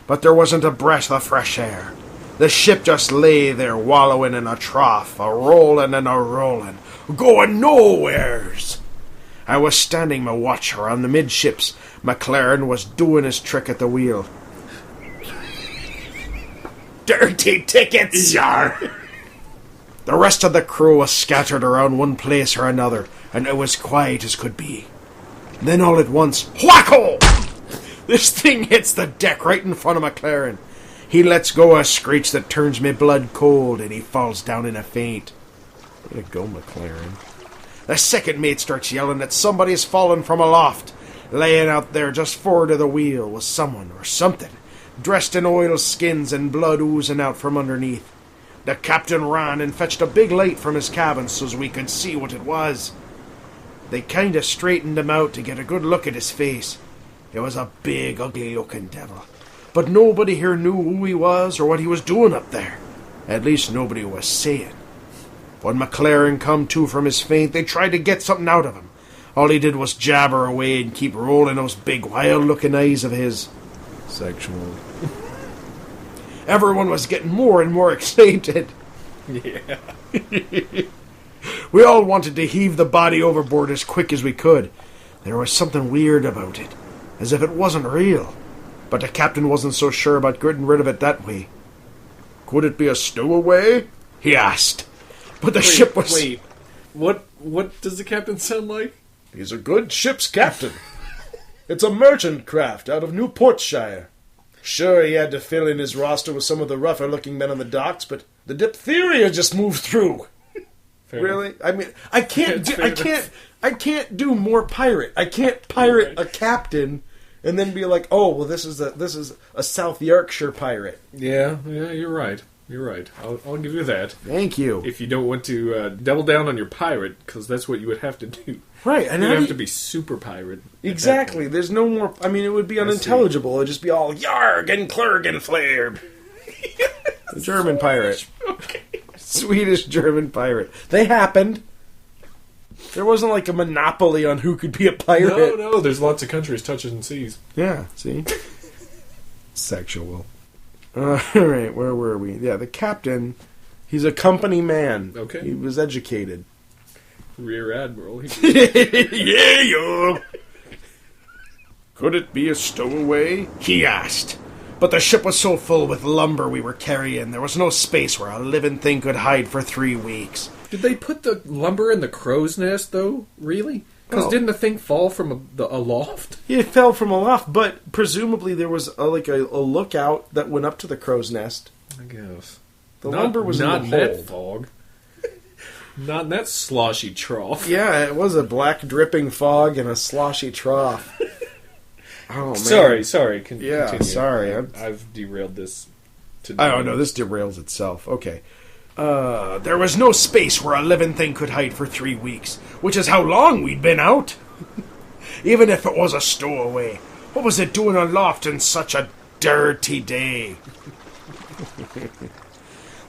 [SPEAKER 2] But there wasn't a breath of fresh air. The ship just lay there wallowing in a trough, a-rolling and a-rolling, going nowheres. I was standing my watcher on the midships. McLaren was doing his trick at the wheel. Dirty tickets! Yar! The rest of the crew was scattered around one place or another, and it was quiet as could be. Then all at once, whacko! This thing hits the deck right in front of McLaren. He lets go a screech that turns me blood cold, and he falls down in a faint. Way to go, McLaren. The second mate starts yelling that somebody has fallen from aloft. Laying out there just forward of the wheel was someone or something, dressed in oilskins and blood oozing out from underneath. The captain ran and fetched a big light from his cabin so we could see what it was. They kind of straightened him out to get a good look at his face. It was a big, ugly-looking devil. But nobody here knew who he was or what he was doing up there. At least nobody was saying. When McLaren come to from his faint, they tried to get something out of him. All he did was jabber away and keep rolling those big, wild-looking eyes of his. Sexual. Everyone was getting more and more excited.
[SPEAKER 1] Yeah.
[SPEAKER 2] We all wanted to heave the body overboard as quick as we could. There was something weird about it, as if it wasn't real. But the captain wasn't so sure about getting rid of it that way. Could it be a stowaway? He asked. But the ship was...
[SPEAKER 1] Wait. What does the captain sound like?
[SPEAKER 2] He's a good ship's captain. It's a merchant craft out of Newportshire. Sure, he had to fill in his roster with some of the rougher-looking men on the docks, but the diphtheria just moved through. Really? I mean, I can't do more pirate. I can't pirate a captain and then be like, oh, well, this is a South Yorkshire pirate.
[SPEAKER 1] Yeah, you're right. You're right. I'll give you that.
[SPEAKER 2] Thank you.
[SPEAKER 1] If you don't want to double down on your pirate, because that's what you would have to do.
[SPEAKER 2] Right. And
[SPEAKER 1] you'd have to be super pirate.
[SPEAKER 2] Exactly. There's no more... I mean, it would be unintelligible. It would just be all, Yarg and Clerg and Flair. German pirate.
[SPEAKER 1] Okay.
[SPEAKER 2] Swedish German pirate. They happened. There wasn't like a monopoly on who could be a pirate.
[SPEAKER 1] No, there's lots of countries touching seas.
[SPEAKER 2] Yeah, see? Sexual. Alright, where were we? Yeah, the captain, he's a company man.
[SPEAKER 1] Okay.
[SPEAKER 2] He was educated.
[SPEAKER 1] Rear Admiral.
[SPEAKER 2] Yeah, yo! Could it be a stowaway? He asked. But the ship was so full with lumber we were carrying, there was no space where a living thing could hide for 3 weeks.
[SPEAKER 1] Did they put the lumber in the crow's nest, though? Really? Because didn't the thing fall from a loft?
[SPEAKER 2] It fell from a loft, but presumably there was a lookout that went up to the crow's nest.
[SPEAKER 1] I guess.
[SPEAKER 2] The lumber was
[SPEAKER 1] not
[SPEAKER 2] in the hold.
[SPEAKER 1] That fog. Not in that sloshy trough.
[SPEAKER 2] Yeah, it was a black dripping fog and a sloshy trough. Oh, man.
[SPEAKER 1] Sorry.
[SPEAKER 2] Continue. Sorry.
[SPEAKER 1] I've derailed this. I
[SPEAKER 2] don't know. This derails itself. Okay. There was no space where a living thing could hide for 3 weeks, which is how long we'd been out. Even if it was a stowaway, what was it doing aloft in such a dirty day?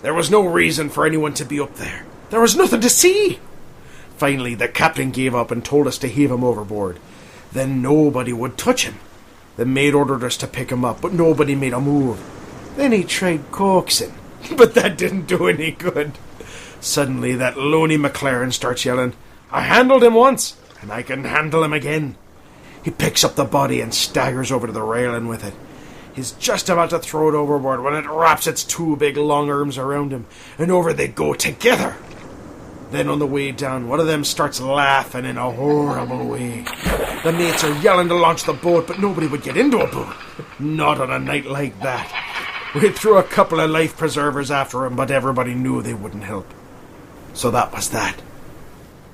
[SPEAKER 2] There was no reason for anyone to be up there. There was nothing to see. Finally, the captain gave up and told us to heave him overboard. Then nobody would touch him. The mate ordered us to pick him up, but nobody made a move. Then he tried coaxing, but that didn't do any good. Suddenly, that loony McLaren starts yelling, I handled him once, and I can handle him again. He picks up the body and staggers over to the railing with it. He's just about to throw it overboard when it wraps its 2 big long arms around him, and over they go together. Then on the way down, one of them starts laughing in a horrible way. The mates are yelling to launch the boat, but nobody would get into a boat. Not on a night like that. We threw a couple of life preservers after him, but everybody knew they wouldn't help. So that was that.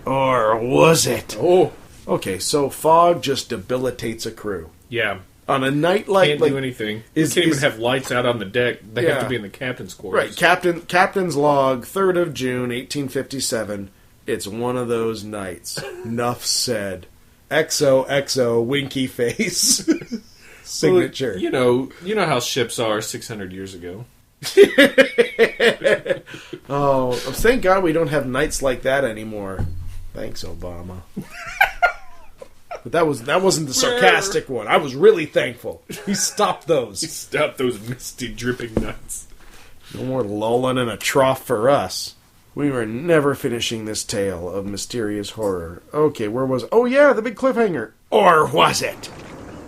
[SPEAKER 2] Or was it?
[SPEAKER 1] Oh.
[SPEAKER 2] Okay, so fog just debilitates a crew.
[SPEAKER 1] Yeah.
[SPEAKER 2] On a night like...
[SPEAKER 1] Can't do anything. Can't even have lights out on the deck. They have to be in the captain's quarters.
[SPEAKER 2] Right, Captain's log, 3rd of June, 1857. It's one of those nights. Nuff said. XOXO, winky face. Signature.
[SPEAKER 1] Well, you know how ships are 600 years ago.
[SPEAKER 2] Oh, thank God we don't have nights like that anymore. Thanks, Obama. But that wasn't the sarcastic one. I was really thankful. He stopped those.
[SPEAKER 1] He stopped those misty, dripping nuts.
[SPEAKER 2] No more lulling in a trough for us. We were never finishing this tale of mysterious horror. Okay, where was... Oh, yeah, the big cliffhanger. Or was it?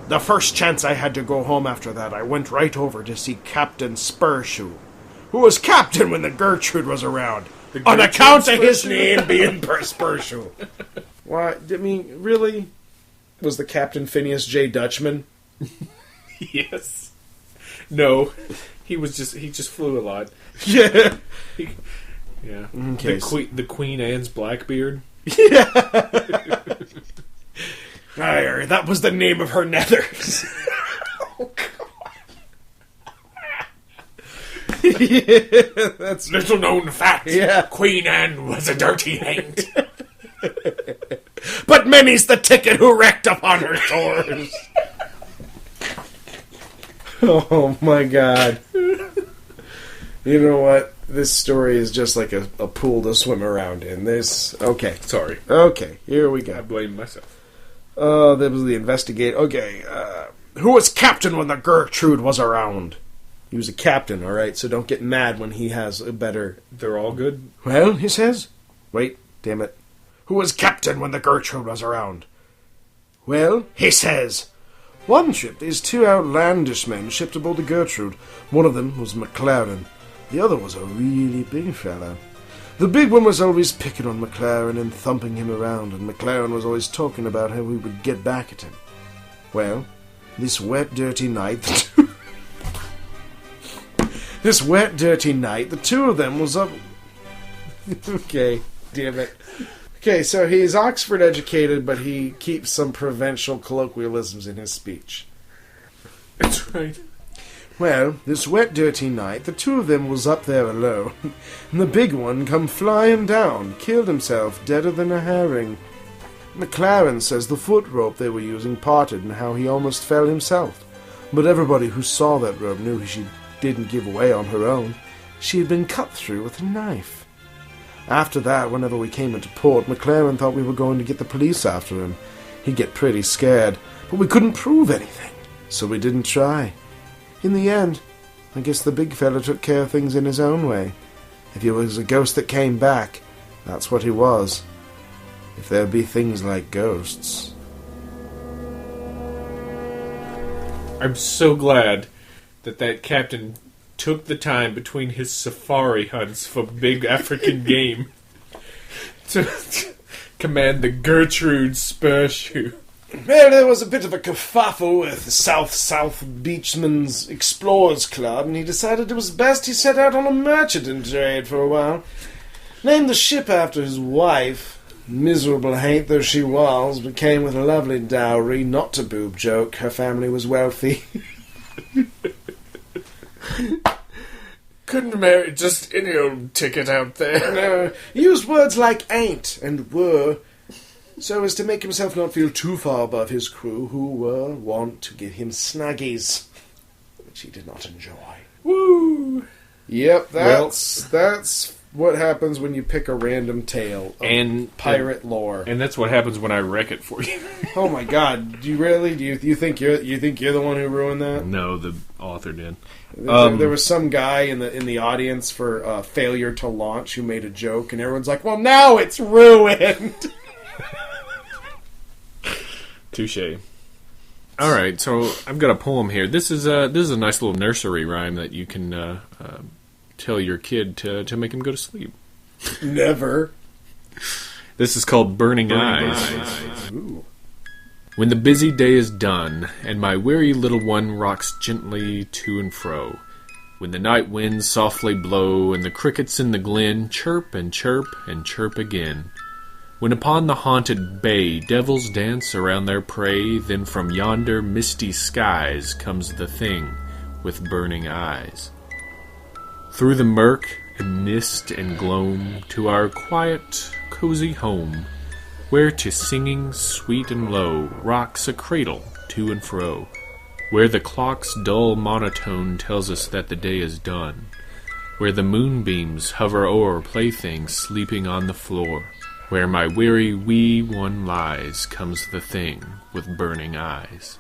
[SPEAKER 2] The first chance I had to go home after that, I went right over to see Captain Spurshoe, who was captain when the Gertrude was around, on account of his name being Spurshoe. Why? I mean, really? Was the Captain Phineas J. Dutchman?
[SPEAKER 1] Yes. No. He just flew a lot.
[SPEAKER 2] Yeah.
[SPEAKER 1] Yeah.
[SPEAKER 2] Okay.
[SPEAKER 1] The Queen Anne's Blackbeard.
[SPEAKER 2] Yeah. Aye, that was the name of her nethers. Oh, God. Yeah, that's
[SPEAKER 1] little known fact.
[SPEAKER 2] Yeah.
[SPEAKER 1] Queen Anne was a dirty haint.
[SPEAKER 2] But many's the ticket who wrecked upon her shores. Oh my God. You know what? This story is just like a pool to swim around in. Okay.
[SPEAKER 1] Sorry.
[SPEAKER 2] Okay, here we go.
[SPEAKER 1] I blame myself.
[SPEAKER 2] That was the investigate. Okay, who was captain when the Gertrude was around? He was a captain, alright, so don't get mad when he has a better...
[SPEAKER 1] They're all good?
[SPEAKER 2] Well, he says... Wait, damn it. Who was captain when the Gertrude was around? Well, he says... One ship, these 2 outlandish men shipped aboard the Gertrude. One of them was McLaren. The other was a really big fellow. The big one was always picking on McLaren and thumping him around, and McLaren was always talking about how we would get back at him. Well, this wet, dirty night, the two of them was up... Okay, damn it. Okay, so he's Oxford educated, but he keeps some provincial colloquialisms in his speech.
[SPEAKER 1] That's right.
[SPEAKER 2] Well, this wet, dirty night, the two of them was up there alone, and the big one come flying down, killed himself, deader than a herring. McLaren says the foot rope they were using parted and how he almost fell himself. But everybody who saw that rope knew she didn't give away on her own. She had been cut through with a knife. After that, whenever we came into port, McLaren thought we were going to get the police after him. He'd get pretty scared, but we couldn't prove anything, so we didn't try. In the end, I guess the big fella took care of things in his own way. If he was a ghost that came back, that's what he was. If there be things like ghosts.
[SPEAKER 1] I'm so glad that captain took the time between his safari hunts for big African game to command the Gertrude Spur Shoe.
[SPEAKER 2] Well, there was a bit of a kerfuffle with the South Beachmen's Explorers Club, and he decided it was best he set out on a merchant trade for a while. Named the ship after his wife. Miserable hate though she was, but came with a lovely dowry, not to boob joke, her family was wealthy.
[SPEAKER 1] Couldn't marry just any old ticket out there.
[SPEAKER 2] No, he used words like ain't and were, so as to make himself not feel too far above his crew, who were wont to give him snuggies, which he did not enjoy.
[SPEAKER 1] Woo!
[SPEAKER 2] Yep, that's what happens when you pick a random tale of pirate lore.
[SPEAKER 1] And that's what happens when I wreck it for you.
[SPEAKER 2] Oh my god, do you really? Do you think you're the one who ruined that?
[SPEAKER 1] No, the author did.
[SPEAKER 2] There was some guy in the audience for Failure to Launch who made a joke, and everyone's like, well, now it's ruined!
[SPEAKER 1] Touche. All right, so I've got a poem here. This is a nice little nursery rhyme that you can tell your kid to make him go to sleep.
[SPEAKER 2] Never.
[SPEAKER 1] This is called Burning Eyes.
[SPEAKER 2] Ooh.
[SPEAKER 1] When the busy day is done, and my weary little one rocks gently to and fro, when the night winds softly blow, and the crickets in the glen chirp and chirp and chirp again, when upon the haunted bay devils dance around their prey, then from yonder misty skies comes the thing with burning eyes. Through the murk and mist and gloam to our quiet, cozy home, where to singing sweet and low rocks a cradle to and fro, where the clock's dull monotone tells us that the day is done, where the moonbeams hover o'er playthings sleeping on the floor, where my weary wee one lies, comes the thing with burning eyes.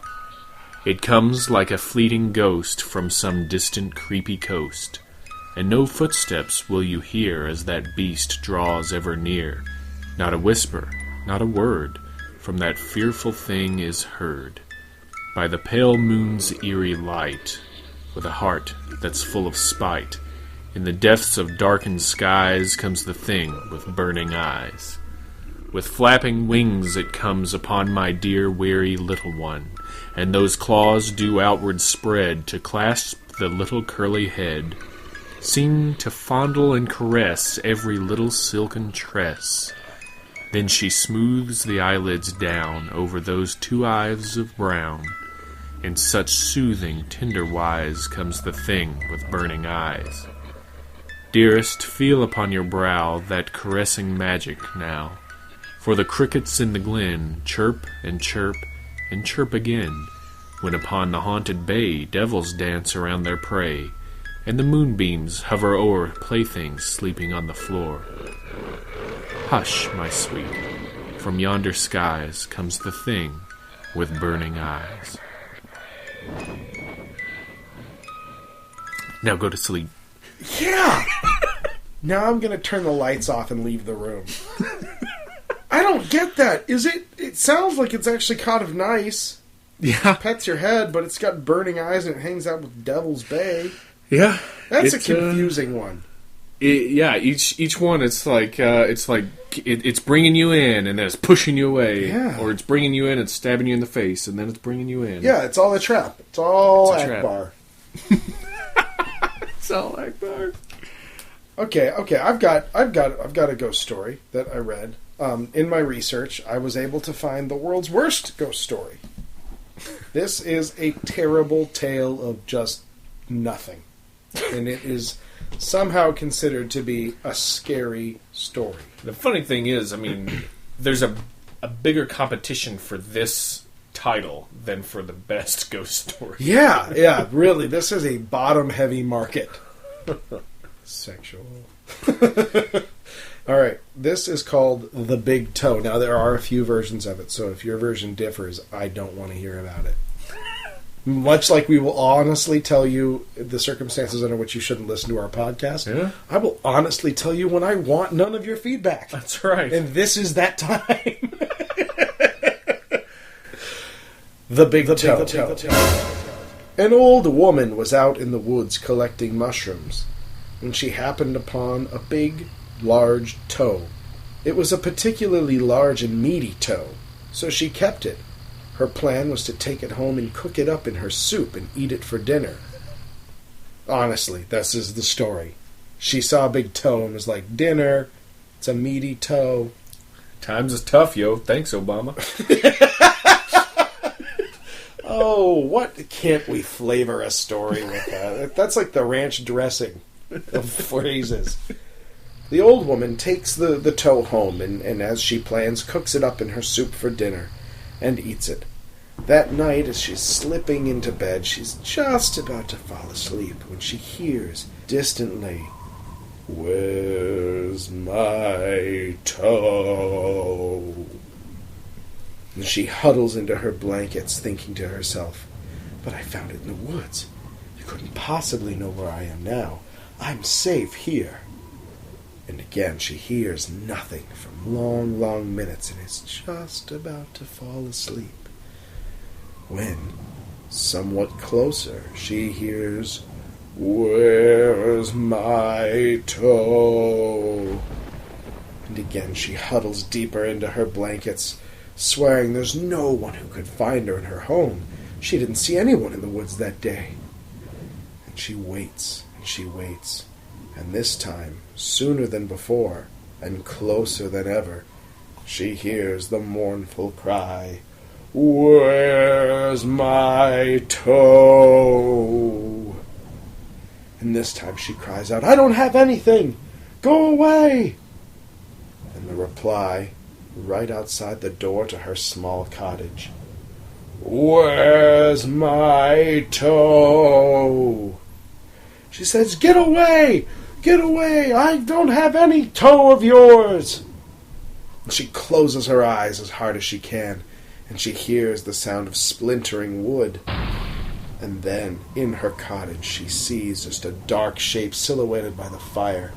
[SPEAKER 1] It comes like a fleeting ghost from some distant creepy coast, and no footsteps will you hear as that beast draws ever near. Not a whisper, not a word, from that fearful thing is heard. By the pale moon's eerie light, with a heart that's full of spite, in the depths of darkened skies comes the thing with burning eyes. With flapping wings it comes upon my dear weary little one, and those claws do outward spread to clasp the little curly head, seem to fondle and caress every little silken tress. Then she smooths the eyelids down over those two eyes of brown. In such soothing, tender wise comes the thing with burning eyes. Dearest, feel upon your brow that caressing magic now, for the crickets in the glen chirp and chirp and chirp again, when upon the haunted bay devils dance around their prey, and the moonbeams hover o'er playthings sleeping on the floor. Hush, my sweet, from yonder skies comes the thing with burning eyes. Now go to sleep.
[SPEAKER 2] Yeah! Now I'm going to turn the lights off and leave the room. I don't get that. It sounds like it's actually kind of nice.
[SPEAKER 1] Yeah.
[SPEAKER 2] It pets your head, but it's got burning eyes and it hangs out with Devil's Bay.
[SPEAKER 1] Yeah.
[SPEAKER 2] That's a confusing one.
[SPEAKER 1] Each one, it's bringing you in, and then it's pushing you away.
[SPEAKER 2] Yeah.
[SPEAKER 1] Or it's bringing you in and stabbing you in the face, and then it's bringing you in.
[SPEAKER 2] Yeah, it's all a trap. It's all Akbar.
[SPEAKER 1] It's all Akbar.
[SPEAKER 2] Okay. I've got a ghost story that I read. In my research, I was able to find the world's worst ghost story. This is a terrible tale of just nothing. And it is somehow considered to be a scary story.
[SPEAKER 1] The funny thing is, I mean, there's a bigger competition for this title than for the best ghost story.
[SPEAKER 2] Yeah, really. This is a bottom-heavy market. Sexual. All right, this is called The Big Toe. Now, there are a few versions of it, so if your version differs, I don't want to hear about it. Much like we will honestly tell you the circumstances under which you shouldn't listen to our podcast, I will honestly tell you when I want none of your feedback.
[SPEAKER 1] That's right.
[SPEAKER 2] And this is that time. The Big Toe. An old woman was out in the woods collecting mushrooms when she happened upon a big, large toe. It was a particularly large and meaty toe, so she kept it. Her plan was to take it home and cook it up in her soup and eat it for dinner. Honestly, this is the story. She saw a big toe and was like, dinner, it's a meaty toe.
[SPEAKER 1] Times is tough, yo. Thanks, Obama.
[SPEAKER 2] Oh, what can't we flavor a story with that? That's like the ranch dressing of phrases. The old woman takes the toe home and as she plans, cooks it up in her soup for dinner and eats it. That night, as she's slipping into bed, she's just about to fall asleep when she hears distantly, "Where's my toe?" And she huddles into her blankets, thinking to herself, "But I found it in the woods. You couldn't possibly know where I am now. I'm safe here." And again she hears nothing for long, long minutes and is just about to fall asleep. When, somewhat closer, she hears, "Where's my toe?" And again she huddles deeper into her blankets, swearing there's no one who could find her in her home. She didn't see anyone in the woods that day. And she waits, and this time, sooner than before, and closer than ever, she hears the mournful cry, "Where's my toe?" And this time she cries out, "I don't have anything! Go away!" And the reply, right outside the door to her small cottage, "Where's my toe?" She says, "Get away! Get away! I don't have any toe of yours!" And she closes her eyes as hard as she can, and she hears the sound of splintering wood. And then, in her cottage, she sees just a dark shape silhouetted by the fire,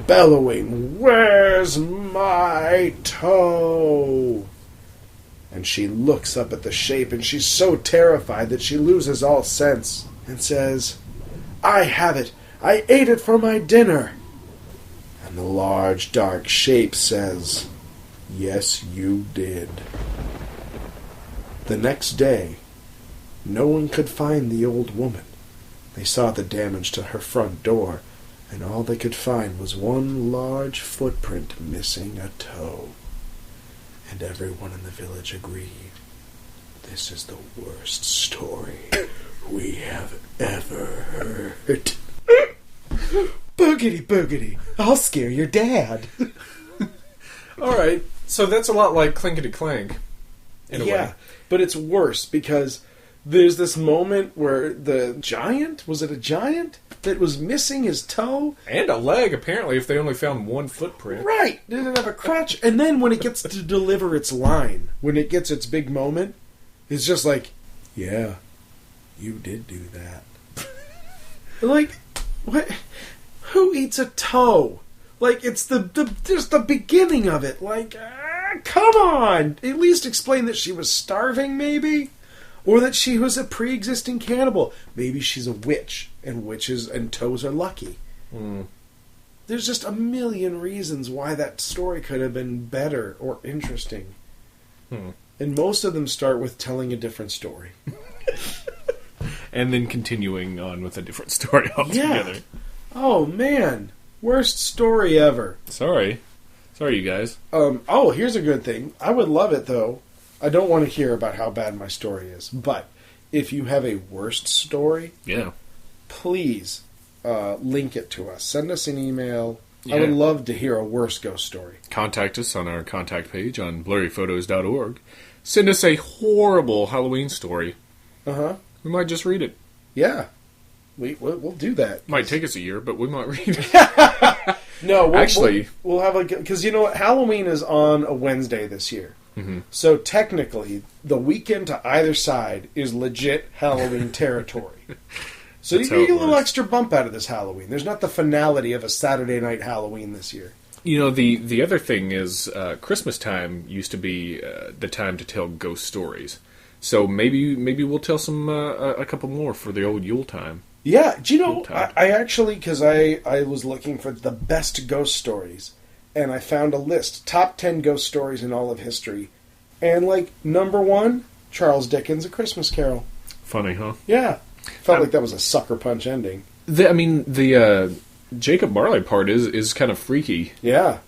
[SPEAKER 2] bellowing, "Where's my toe?" And she looks up at the shape, and she's so terrified that she loses all sense, and says, "I have it! I ate it for my dinner!" And the large, dark shape says, "Yes, you did." The next day, no one could find the old woman. They saw the damage to her front door, and all they could find was one large footprint missing a toe. And everyone in the village agreed, this is the worst story we have ever heard. Boogity, boogity, I'll scare your dad.
[SPEAKER 1] Alright, so that's a lot like Clinkety Clank, in a way.
[SPEAKER 2] But it's worse because there's this moment where the giant, was it a giant, that was missing his toe?
[SPEAKER 1] And a leg, apparently, if they only found one footprint.
[SPEAKER 2] Right! They didn't have a crutch. And then when it gets to deliver its line, when it gets its big moment, it's just like, "Yeah, you did do that." Like, what? Who eats a toe? Like, it's just the beginning of it. Like, come on! At least explain that she was starving, maybe? Or that she was a pre-existing cannibal. Maybe she's a witch, and witches and toes are lucky. there's just a million reasons why that story could have been better or interesting. And most of them start with telling a different story.
[SPEAKER 1] And then continuing on with a different story altogether.
[SPEAKER 2] Yeah. Oh, man. Worst story ever.
[SPEAKER 1] Sorry, you guys.
[SPEAKER 2] Here's a good thing. I would love it, though. I don't want to hear about how bad my story is. But if you have a worst story, please link it to us. Send us an email. Yeah. I would love to hear a worst ghost story.
[SPEAKER 1] Contact us on our contact page on blurryphotos.org. Send us a horrible Halloween story.
[SPEAKER 2] Uh-huh.
[SPEAKER 1] We might just read it.
[SPEAKER 2] Yeah. We'll do that.
[SPEAKER 1] Might take us a year, but we might read it.
[SPEAKER 2] No, we'll have a... Because you know what? Halloween is on a Wednesday this year.
[SPEAKER 1] Mm-hmm.
[SPEAKER 2] So technically, the weekend to either side is legit Halloween territory. So you get a little extra bump out of this Halloween. There's not the finality of a Saturday night Halloween this year.
[SPEAKER 1] You know, the other thing is Christmas time used to be the time to tell ghost stories. So maybe we'll tell a couple more for the old Yule time.
[SPEAKER 2] Yeah, do you know, I actually, because I was looking for the best ghost stories, and I found a list, top 10 ghost stories in all of history. And, number 1, Charles Dickens' A Christmas Carol.
[SPEAKER 1] Funny, huh?
[SPEAKER 2] Yeah. Felt like that was a sucker punch ending.
[SPEAKER 1] The Jacob Marley part is kind of freaky.
[SPEAKER 2] Yeah.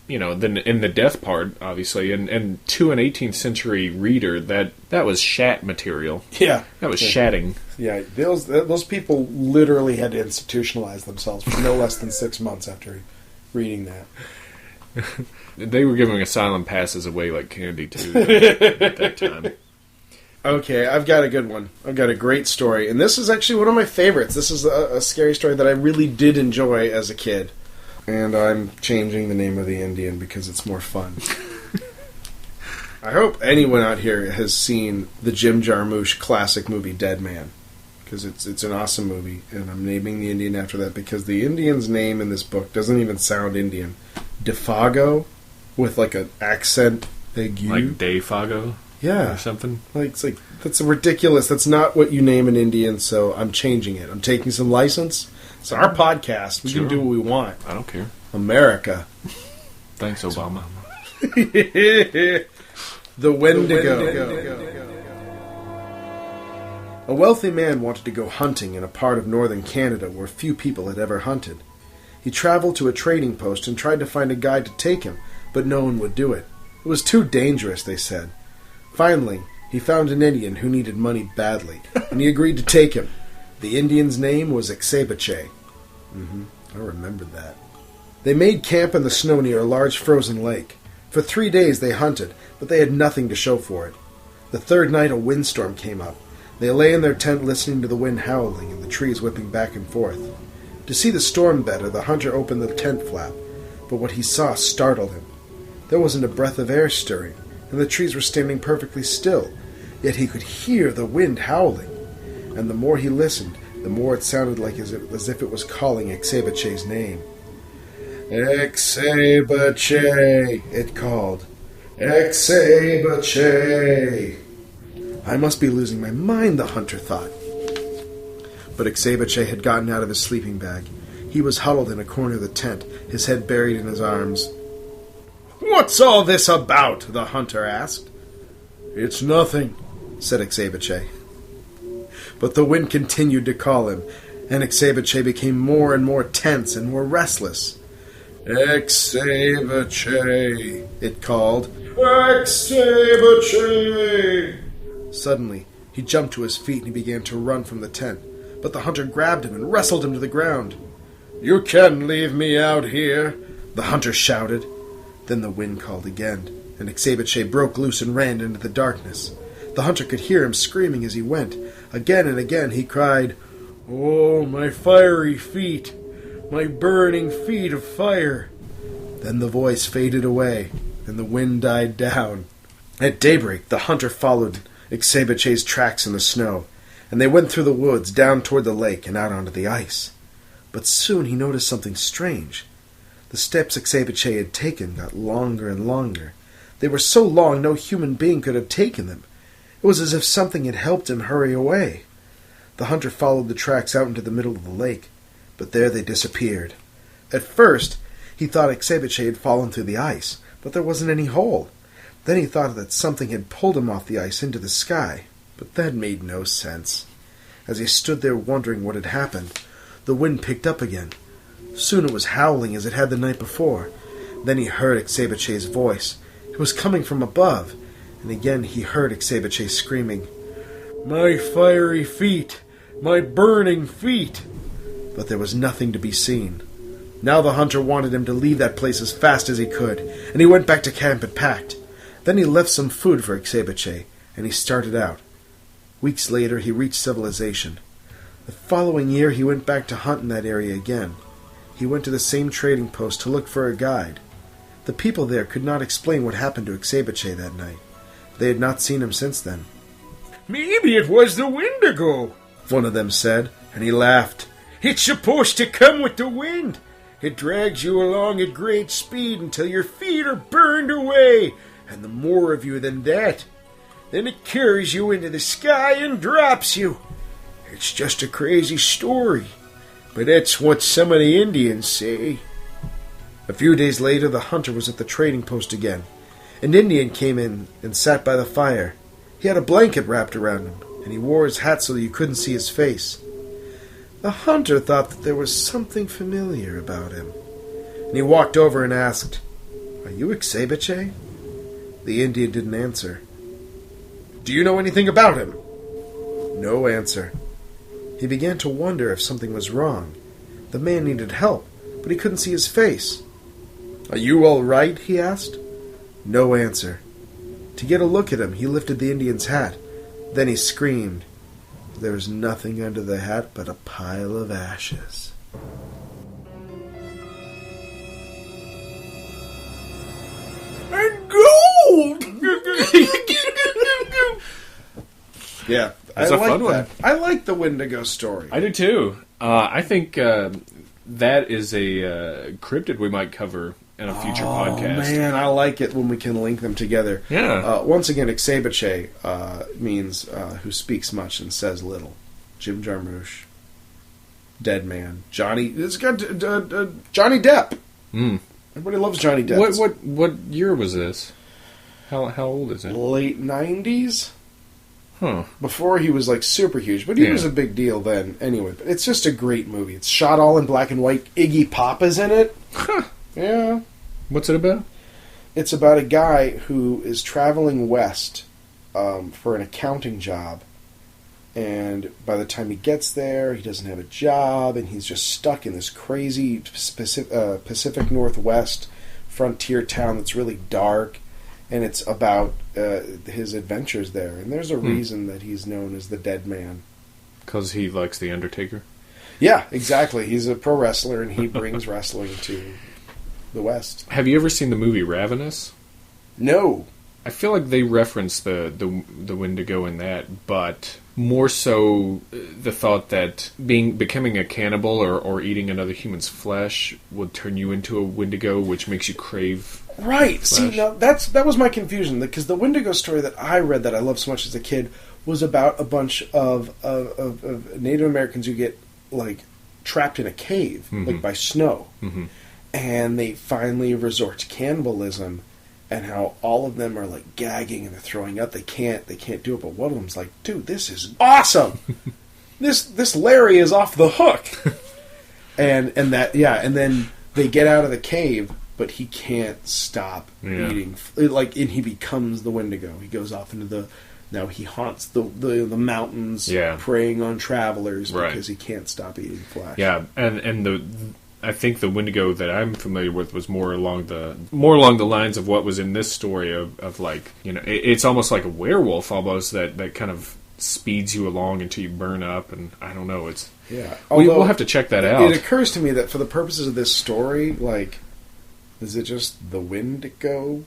[SPEAKER 1] Then in the death part, obviously, and to an 18th century reader, that was shat material.
[SPEAKER 2] Yeah.
[SPEAKER 1] That was shatting.
[SPEAKER 2] Yeah, those people literally had to institutionalize themselves for no less than 6 months after reading that.
[SPEAKER 1] They were giving asylum passes away like candy, too, at that time.
[SPEAKER 2] Okay, I've got a good one. I've got a great story. And this is actually one of my favorites. This is a scary story that I really did enjoy as a kid. And I'm changing the name of the Indian because it's more fun. I hope anyone out here has seen the Jim Jarmusch classic movie Dead Man. Because it's an awesome movie. And I'm naming the Indian after that because the Indian's name in this book doesn't even sound Indian. Defago with an accent.
[SPEAKER 1] Like Defago?
[SPEAKER 2] Yeah.
[SPEAKER 1] Or something?
[SPEAKER 2] That's ridiculous. That's not what you name an Indian, so I'm changing it. I'm taking some license. It's our podcast. We can do what we want.
[SPEAKER 1] I don't care.
[SPEAKER 2] America.
[SPEAKER 1] Thanks, Obama.
[SPEAKER 2] The Wendigo. A wealthy man wanted to go hunting in a part of northern Canada where few people had ever hunted. He traveled to a trading post and tried to find a guide to take him, but no one would do it. It was too dangerous, they said. Finally, he found an Indian who needed money badly, and he agreed to take him. The Indian's name was Ixabeche. I remembered that. They made camp in the snow near a large frozen lake. For 3 days they hunted, but they had nothing to show for it. The third night a windstorm came up. They lay in their tent listening to the wind howling and the trees whipping back and forth. To see the storm better, the hunter opened the tent flap, but what he saw startled him. There wasn't a breath of air stirring, and the trees were standing perfectly still, yet he could hear the wind howling. And the more he listened, the more it sounded like as if it was calling Ixabeche's name. Ixabeche, it called. Ixabeche. I must be losing my mind, the hunter thought. But Ixabeche had gotten out of his sleeping bag. He was huddled in a corner of the tent, his head buried in his arms. "What's all this about?" the hunter asked. "It's nothing," said Ixabeche. But the wind continued to call him, and Ixabeche became more and more tense and more restless. "Ixabeche," it called. "Ixabeche!" Suddenly, he jumped to his feet and he began to run from the tent, but the hunter grabbed him and wrestled him to the ground. "You can't leave me out here," the hunter shouted. Then the wind called again, and Ixabeche broke loose and ran into the darkness. The hunter could hear him screaming as he went. Again and again he cried, "Oh, my fiery feet, my burning feet of fire." Then the voice faded away, and the wind died down. At daybreak, the hunter followed Ixabeche's tracks in the snow, and they went through the woods, down toward the lake, and out onto the ice. But soon he noticed something strange. The steps Ixabeche had taken got longer and longer. They were so long no human being could have taken them. It was as if something had helped him hurry away. The hunter followed the tracks out into the middle of the lake, but there they disappeared. At first, he thought Ixebeche had fallen through the ice, but there wasn't any hole. Then he thought that something had pulled him off the ice into the sky, but that made no sense. As he stood there wondering what had happened, the wind picked up again. Soon it was howling as it had the night before. Then he heard Ixebeche's voice. It was coming from above, and again he heard Ixebeche screaming, "My fiery feet! My burning feet!" But there was nothing to be seen. Now the hunter wanted him to leave that place as fast as he could, and he went back to camp and packed. Then he left some food for Ixebeche, and he started out. Weeks later he reached civilization. The following year he went back to hunt in that area again. He went to the same trading post to look for a guide. The people there could not explain what happened to Ixebeche that night. They had not seen him since then.
[SPEAKER 3] "Maybe it was the Wendigo,"
[SPEAKER 2] one of them said, and he laughed.
[SPEAKER 3] "It's supposed to come with the wind. It drags you along at great speed until your feet are burned away, and the more of you than that. Then it carries you into the sky and drops you. It's just a crazy story, but that's what some of the Indians say."
[SPEAKER 2] A few days later, the hunter was at the trading post again. An Indian came in and sat by the fire. He had a blanket wrapped around him, and he wore his hat so that you couldn't see his face. The hunter thought that there was something familiar about him, and he walked over and asked, "Are you Ixebeche?" The Indian didn't answer. "Do you know anything about him?" No answer. He began to wonder if something was wrong. The man needed help, but he couldn't see his face. "Are you all right?" he asked. No answer. To get a look at him, he lifted the Indian's hat. Then he screamed. There was nothing under the hat but a pile of ashes.
[SPEAKER 3] "And gold!"
[SPEAKER 2] Yeah,
[SPEAKER 1] That's a fun one.
[SPEAKER 2] I like the Wendigo story.
[SPEAKER 1] I do too. I think that is a cryptid we might cover in a future podcast.
[SPEAKER 2] Man, I like it when we can link them together.
[SPEAKER 1] Yeah.
[SPEAKER 2] Once again, Ixebeche means who speaks much and says little. Jim Jarmusch, Dead Man, Johnny. It's got Johnny Depp.
[SPEAKER 1] Mm.
[SPEAKER 2] Everybody loves Johnny Depp.
[SPEAKER 1] What year was this? How old is it?
[SPEAKER 2] Late 90s.
[SPEAKER 1] Huh.
[SPEAKER 2] Before he was like super huge, but he was a big deal then. Anyway, but it's just a great movie. It's shot all in black and white. Iggy Pop is in it.
[SPEAKER 1] Huh.
[SPEAKER 2] Yeah.
[SPEAKER 1] What's it about?
[SPEAKER 2] It's about a guy who is traveling west for an accounting job. And by the time he gets there, he doesn't have a job, and he's just stuck in this crazy Pacific Northwest frontier town that's really dark. And it's about his adventures there. And there's a reason that he's known as the Dead Man.
[SPEAKER 1] Because he likes The Undertaker?
[SPEAKER 2] Yeah, exactly. He's a pro wrestler, and he brings wrestling to the West.
[SPEAKER 1] Have you ever seen the movie Ravenous?
[SPEAKER 2] No.
[SPEAKER 1] I feel like they reference the Wendigo in that, but more so the thought that becoming a cannibal or eating another human's flesh would turn you into a Wendigo, which makes you crave
[SPEAKER 2] right.
[SPEAKER 1] flesh.
[SPEAKER 2] See, now that was my confusion, because the Wendigo story that I read that I loved so much as a kid was about a bunch of Native Americans who get like trapped in a cave, like by snow, and they finally resort to cannibalism. And how all of them are like gagging and they're throwing up. They can't do it. But one of them's like, "Dude, this is awesome. this Larry is off the hook." and then they get out of the cave, but he can't stop eating. And he becomes the Wendigo. He goes off into now he haunts the mountains, preying on travelers because he can't stop eating flesh.
[SPEAKER 1] Yeah, and I think the Wendigo that I'm familiar with was more along the lines of what was in this story of like, you know, it's almost like a werewolf almost that kind of speeds you along until you burn up, and I don't know, it's we'll have to check that out.
[SPEAKER 2] It occurs to me that for the purposes of this story, like, is it just the Wendigo?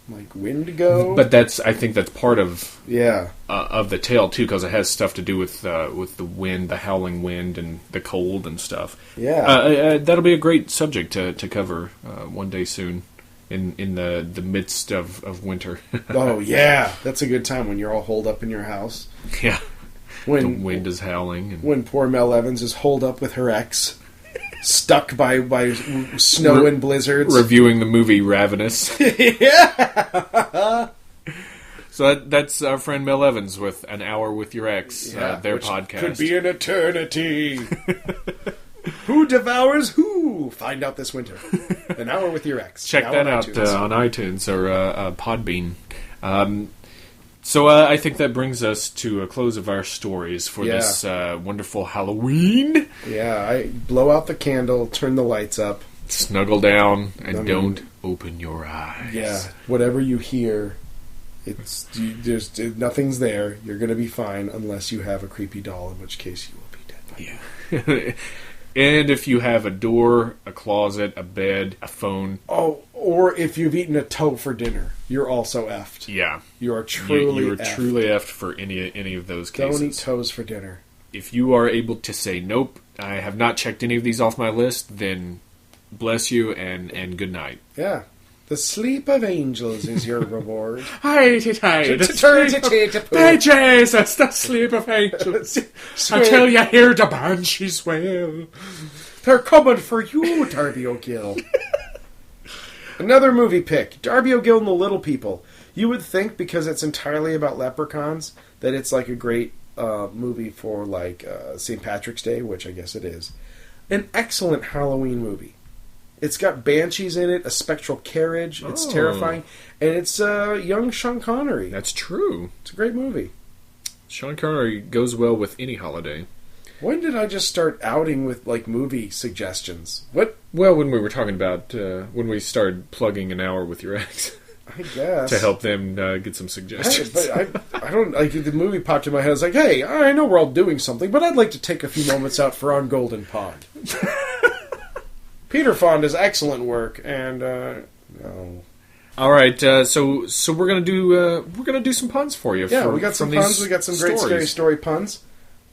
[SPEAKER 2] Like Wendigo?
[SPEAKER 1] But I think that's part of the tale too, because it has stuff to do with the wind, the howling wind, and the cold and stuff.
[SPEAKER 2] Yeah,
[SPEAKER 1] that'll be a great subject to cover one day soon, in the midst of winter.
[SPEAKER 2] Oh yeah, that's a good time when you're all holed up in your house.
[SPEAKER 1] Yeah,
[SPEAKER 2] when
[SPEAKER 1] the wind is howling, and
[SPEAKER 2] when poor Mel Evans is holed up with her ex. stuck by snow and blizzards.
[SPEAKER 1] Reviewing the movie Ravenous.
[SPEAKER 2] Yeah!
[SPEAKER 1] So that's our friend Mel Evans with An Hour with Your Ex, their
[SPEAKER 2] which
[SPEAKER 1] podcast.
[SPEAKER 2] Could be an eternity. Who devours who? Find out this winter. An Hour with Your Ex.
[SPEAKER 1] Check
[SPEAKER 2] now
[SPEAKER 1] that
[SPEAKER 2] on
[SPEAKER 1] out
[SPEAKER 2] iTunes.
[SPEAKER 1] on iTunes or Podbean. So I think that brings us to a close of our stories for this wonderful Halloween.
[SPEAKER 2] Yeah, I blow out the candle, turn the lights up.
[SPEAKER 1] Snuggle down and don't open your eyes.
[SPEAKER 2] Yeah, whatever you hear, there's nothing's there. You're going to be fine unless you have a creepy doll, in which case you will be dead.
[SPEAKER 1] Yeah. And if you have a door, a closet, a bed, a phone.
[SPEAKER 2] Oh, or if you've eaten a toe for dinner, you're also effed.
[SPEAKER 1] Yeah.
[SPEAKER 2] You are truly
[SPEAKER 1] you are
[SPEAKER 2] effed.
[SPEAKER 1] truly effed for any of those cases.
[SPEAKER 2] Don't eat toes for dinner.
[SPEAKER 1] If you are able to say, nope, I have not checked any of these off my list, then bless you and good night.
[SPEAKER 2] Yeah. The sleep of angels is your reward.
[SPEAKER 1] Bejesus, the sleep of angels. I tell you, hear the banshees wail.
[SPEAKER 2] They're coming for you, Darby O'Gill. Another movie pick, Darby O'Gill and the Little People. You would think, because it's entirely about leprechauns, that it's like a great movie for like St. Patrick's Day, which I guess it is. An excellent Halloween movie. It's got banshees in it, a spectral carriage. It's terrifying. And it's young Sean Connery.
[SPEAKER 1] That's true.
[SPEAKER 2] It's a great movie.
[SPEAKER 1] Sean Connery goes well with any holiday.
[SPEAKER 2] When did I just start outing with like movie suggestions? What?
[SPEAKER 1] Well, when we were talking about when we started plugging An Hour with Your Ex.
[SPEAKER 2] I guess.
[SPEAKER 1] To help them get some suggestions.
[SPEAKER 2] But I don't... Like, the movie popped in my head. I was like, hey, I know we're all doing something, but I'd like to take a few moments out for On Golden Pond. Peter Fonda's excellent work, and no.
[SPEAKER 1] All right, so we're gonna do some puns for you.
[SPEAKER 2] Yeah, we got some puns. We got some great scary story puns.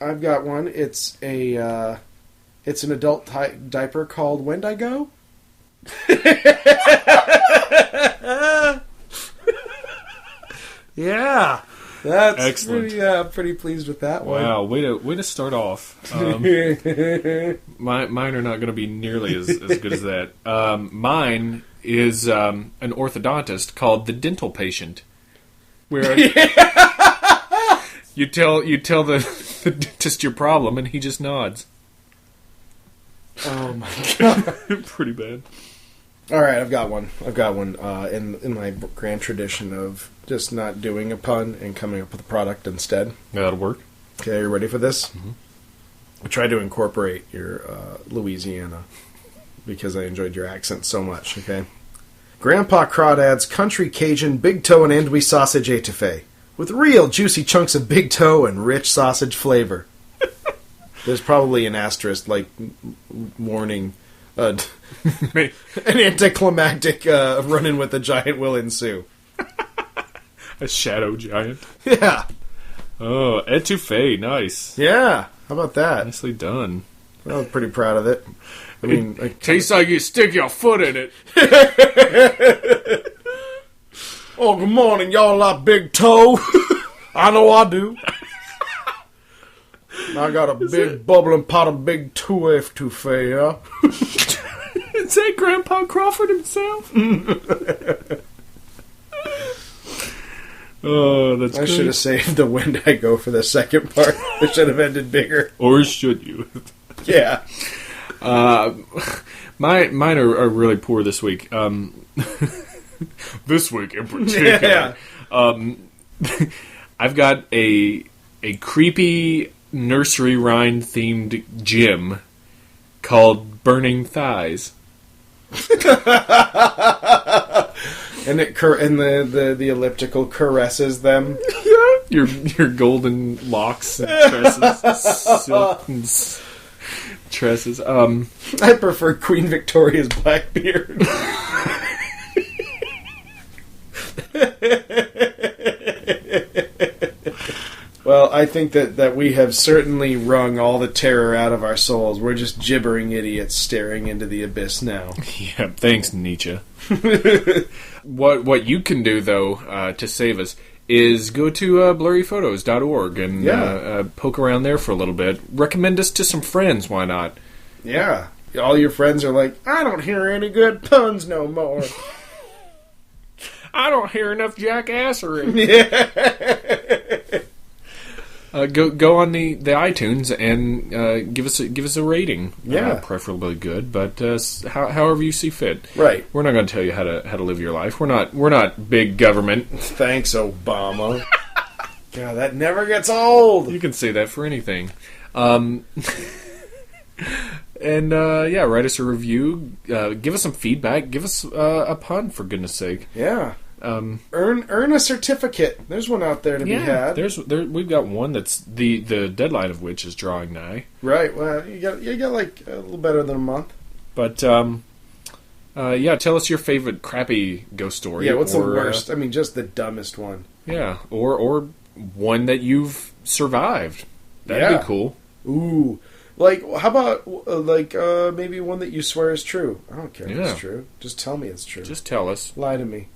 [SPEAKER 2] I've got one. It's an adult diaper called Wendigo. Yeah, that's excellent. Pretty pleased with that one.
[SPEAKER 1] Wow, way to start off. Mine are not going to be nearly as good as that. Mine is an orthodontist called the dental patient, where you tell the dentist your problem and he just nods.
[SPEAKER 2] Oh my god,
[SPEAKER 1] pretty bad.
[SPEAKER 2] All right, I've got one. In my grand tradition of just not doing a pun and coming up with a product instead.
[SPEAKER 1] That'll work.
[SPEAKER 2] Okay, are you ready for this?
[SPEAKER 1] Mm-hmm.
[SPEAKER 2] I tried to incorporate your Louisiana because I enjoyed your accent so much, okay? Grandpa Crawdad's Country Cajun Big Toe and Andouille Sausage Etouffee with real juicy chunks of big toe and rich sausage flavor. There's probably an asterisk, like, warning... an anticlimactic run-in with a giant will ensue.
[SPEAKER 1] A shadow giant.
[SPEAKER 2] Yeah.
[SPEAKER 1] Oh, etouffee, nice.
[SPEAKER 2] Yeah. How about that?
[SPEAKER 1] Nicely done.
[SPEAKER 2] I was pretty proud of it. I mean,
[SPEAKER 1] it tastes like you stick your foot in it.
[SPEAKER 2] Oh, good morning, y'all like big toe? I know I do. I got a big bubbling pot of big etouffee, yeah?
[SPEAKER 1] Is that Grandpa Crawford himself? Oh, that's good.
[SPEAKER 2] I should have saved the Wendigo for the second part. It should have ended bigger.
[SPEAKER 1] Or should you?
[SPEAKER 2] Yeah.
[SPEAKER 1] Mine are really poor this week. This week in particular.
[SPEAKER 2] Yeah.
[SPEAKER 1] I've got a creepy nursery rhyme themed gym called Burning Thighs.
[SPEAKER 2] And the elliptical caresses them.
[SPEAKER 1] Yeah. Your golden locks and tresses, silk and tresses.
[SPEAKER 2] I prefer Queen Victoria's black beard. Well, I think that we have certainly wrung all the terror out of our souls. We're just gibbering idiots staring into the abyss now.
[SPEAKER 1] Yeah, thanks, Nietzsche. What you can do, though, to save us, is go to blurryphotos.org and poke around there for a little bit. Recommend us to some friends, why not?
[SPEAKER 2] Yeah. all your friends are like, I don't hear any good puns no more.
[SPEAKER 1] I don't hear enough jack-assery.
[SPEAKER 2] Yeah.
[SPEAKER 1] Go on the iTunes and give us a rating.
[SPEAKER 2] Yeah,
[SPEAKER 1] preferably good, but however you see fit.
[SPEAKER 2] Right.
[SPEAKER 1] We're not going to tell you how to live your life. We're not big government.
[SPEAKER 2] Thanks, Obama. God, that never gets old.
[SPEAKER 1] You can say that for anything. And write us a review. Give us some feedback. Give us a pun, for goodness sake.
[SPEAKER 2] Yeah. Earn a certificate. There's one out there to be had.
[SPEAKER 1] We've got one that's the deadline of which is drawing nigh.
[SPEAKER 2] Right. Well, you got like a little better than a month.
[SPEAKER 1] But tell us your favorite crappy ghost story.
[SPEAKER 2] Yeah, what's the worst? I mean, just the dumbest one.
[SPEAKER 1] Yeah, or one that you've survived. That'd be cool.
[SPEAKER 2] Ooh. Like, how about, maybe one that you swear is true? I don't care if it's true. Just tell me it's true.
[SPEAKER 1] Just tell us.
[SPEAKER 2] Lie to me.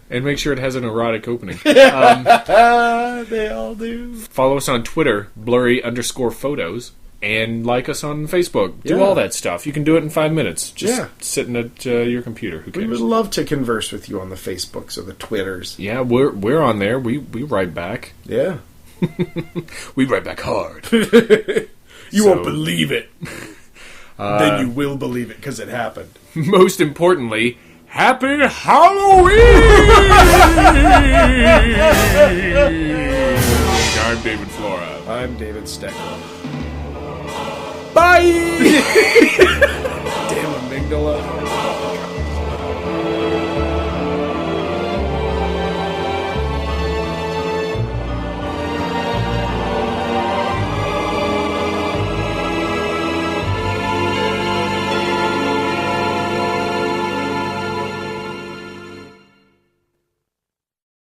[SPEAKER 1] And make sure it has an erotic opening.
[SPEAKER 2] They all do.
[SPEAKER 1] Follow us on Twitter, blurry_photos, and like us on Facebook. Do all that stuff. You can do it in 5 minutes. Just sitting at your computer. Who cares?
[SPEAKER 2] We would love to converse with you on the Facebooks or the Twitters.
[SPEAKER 1] Yeah, we're on there. We write back.
[SPEAKER 2] Yeah.
[SPEAKER 1] We write back hard.
[SPEAKER 2] You won't believe it. Then you will believe it because it happened.
[SPEAKER 1] Most importantly, Happy Halloween! I'm David Flora.
[SPEAKER 2] I'm David Steckler.
[SPEAKER 1] Bye!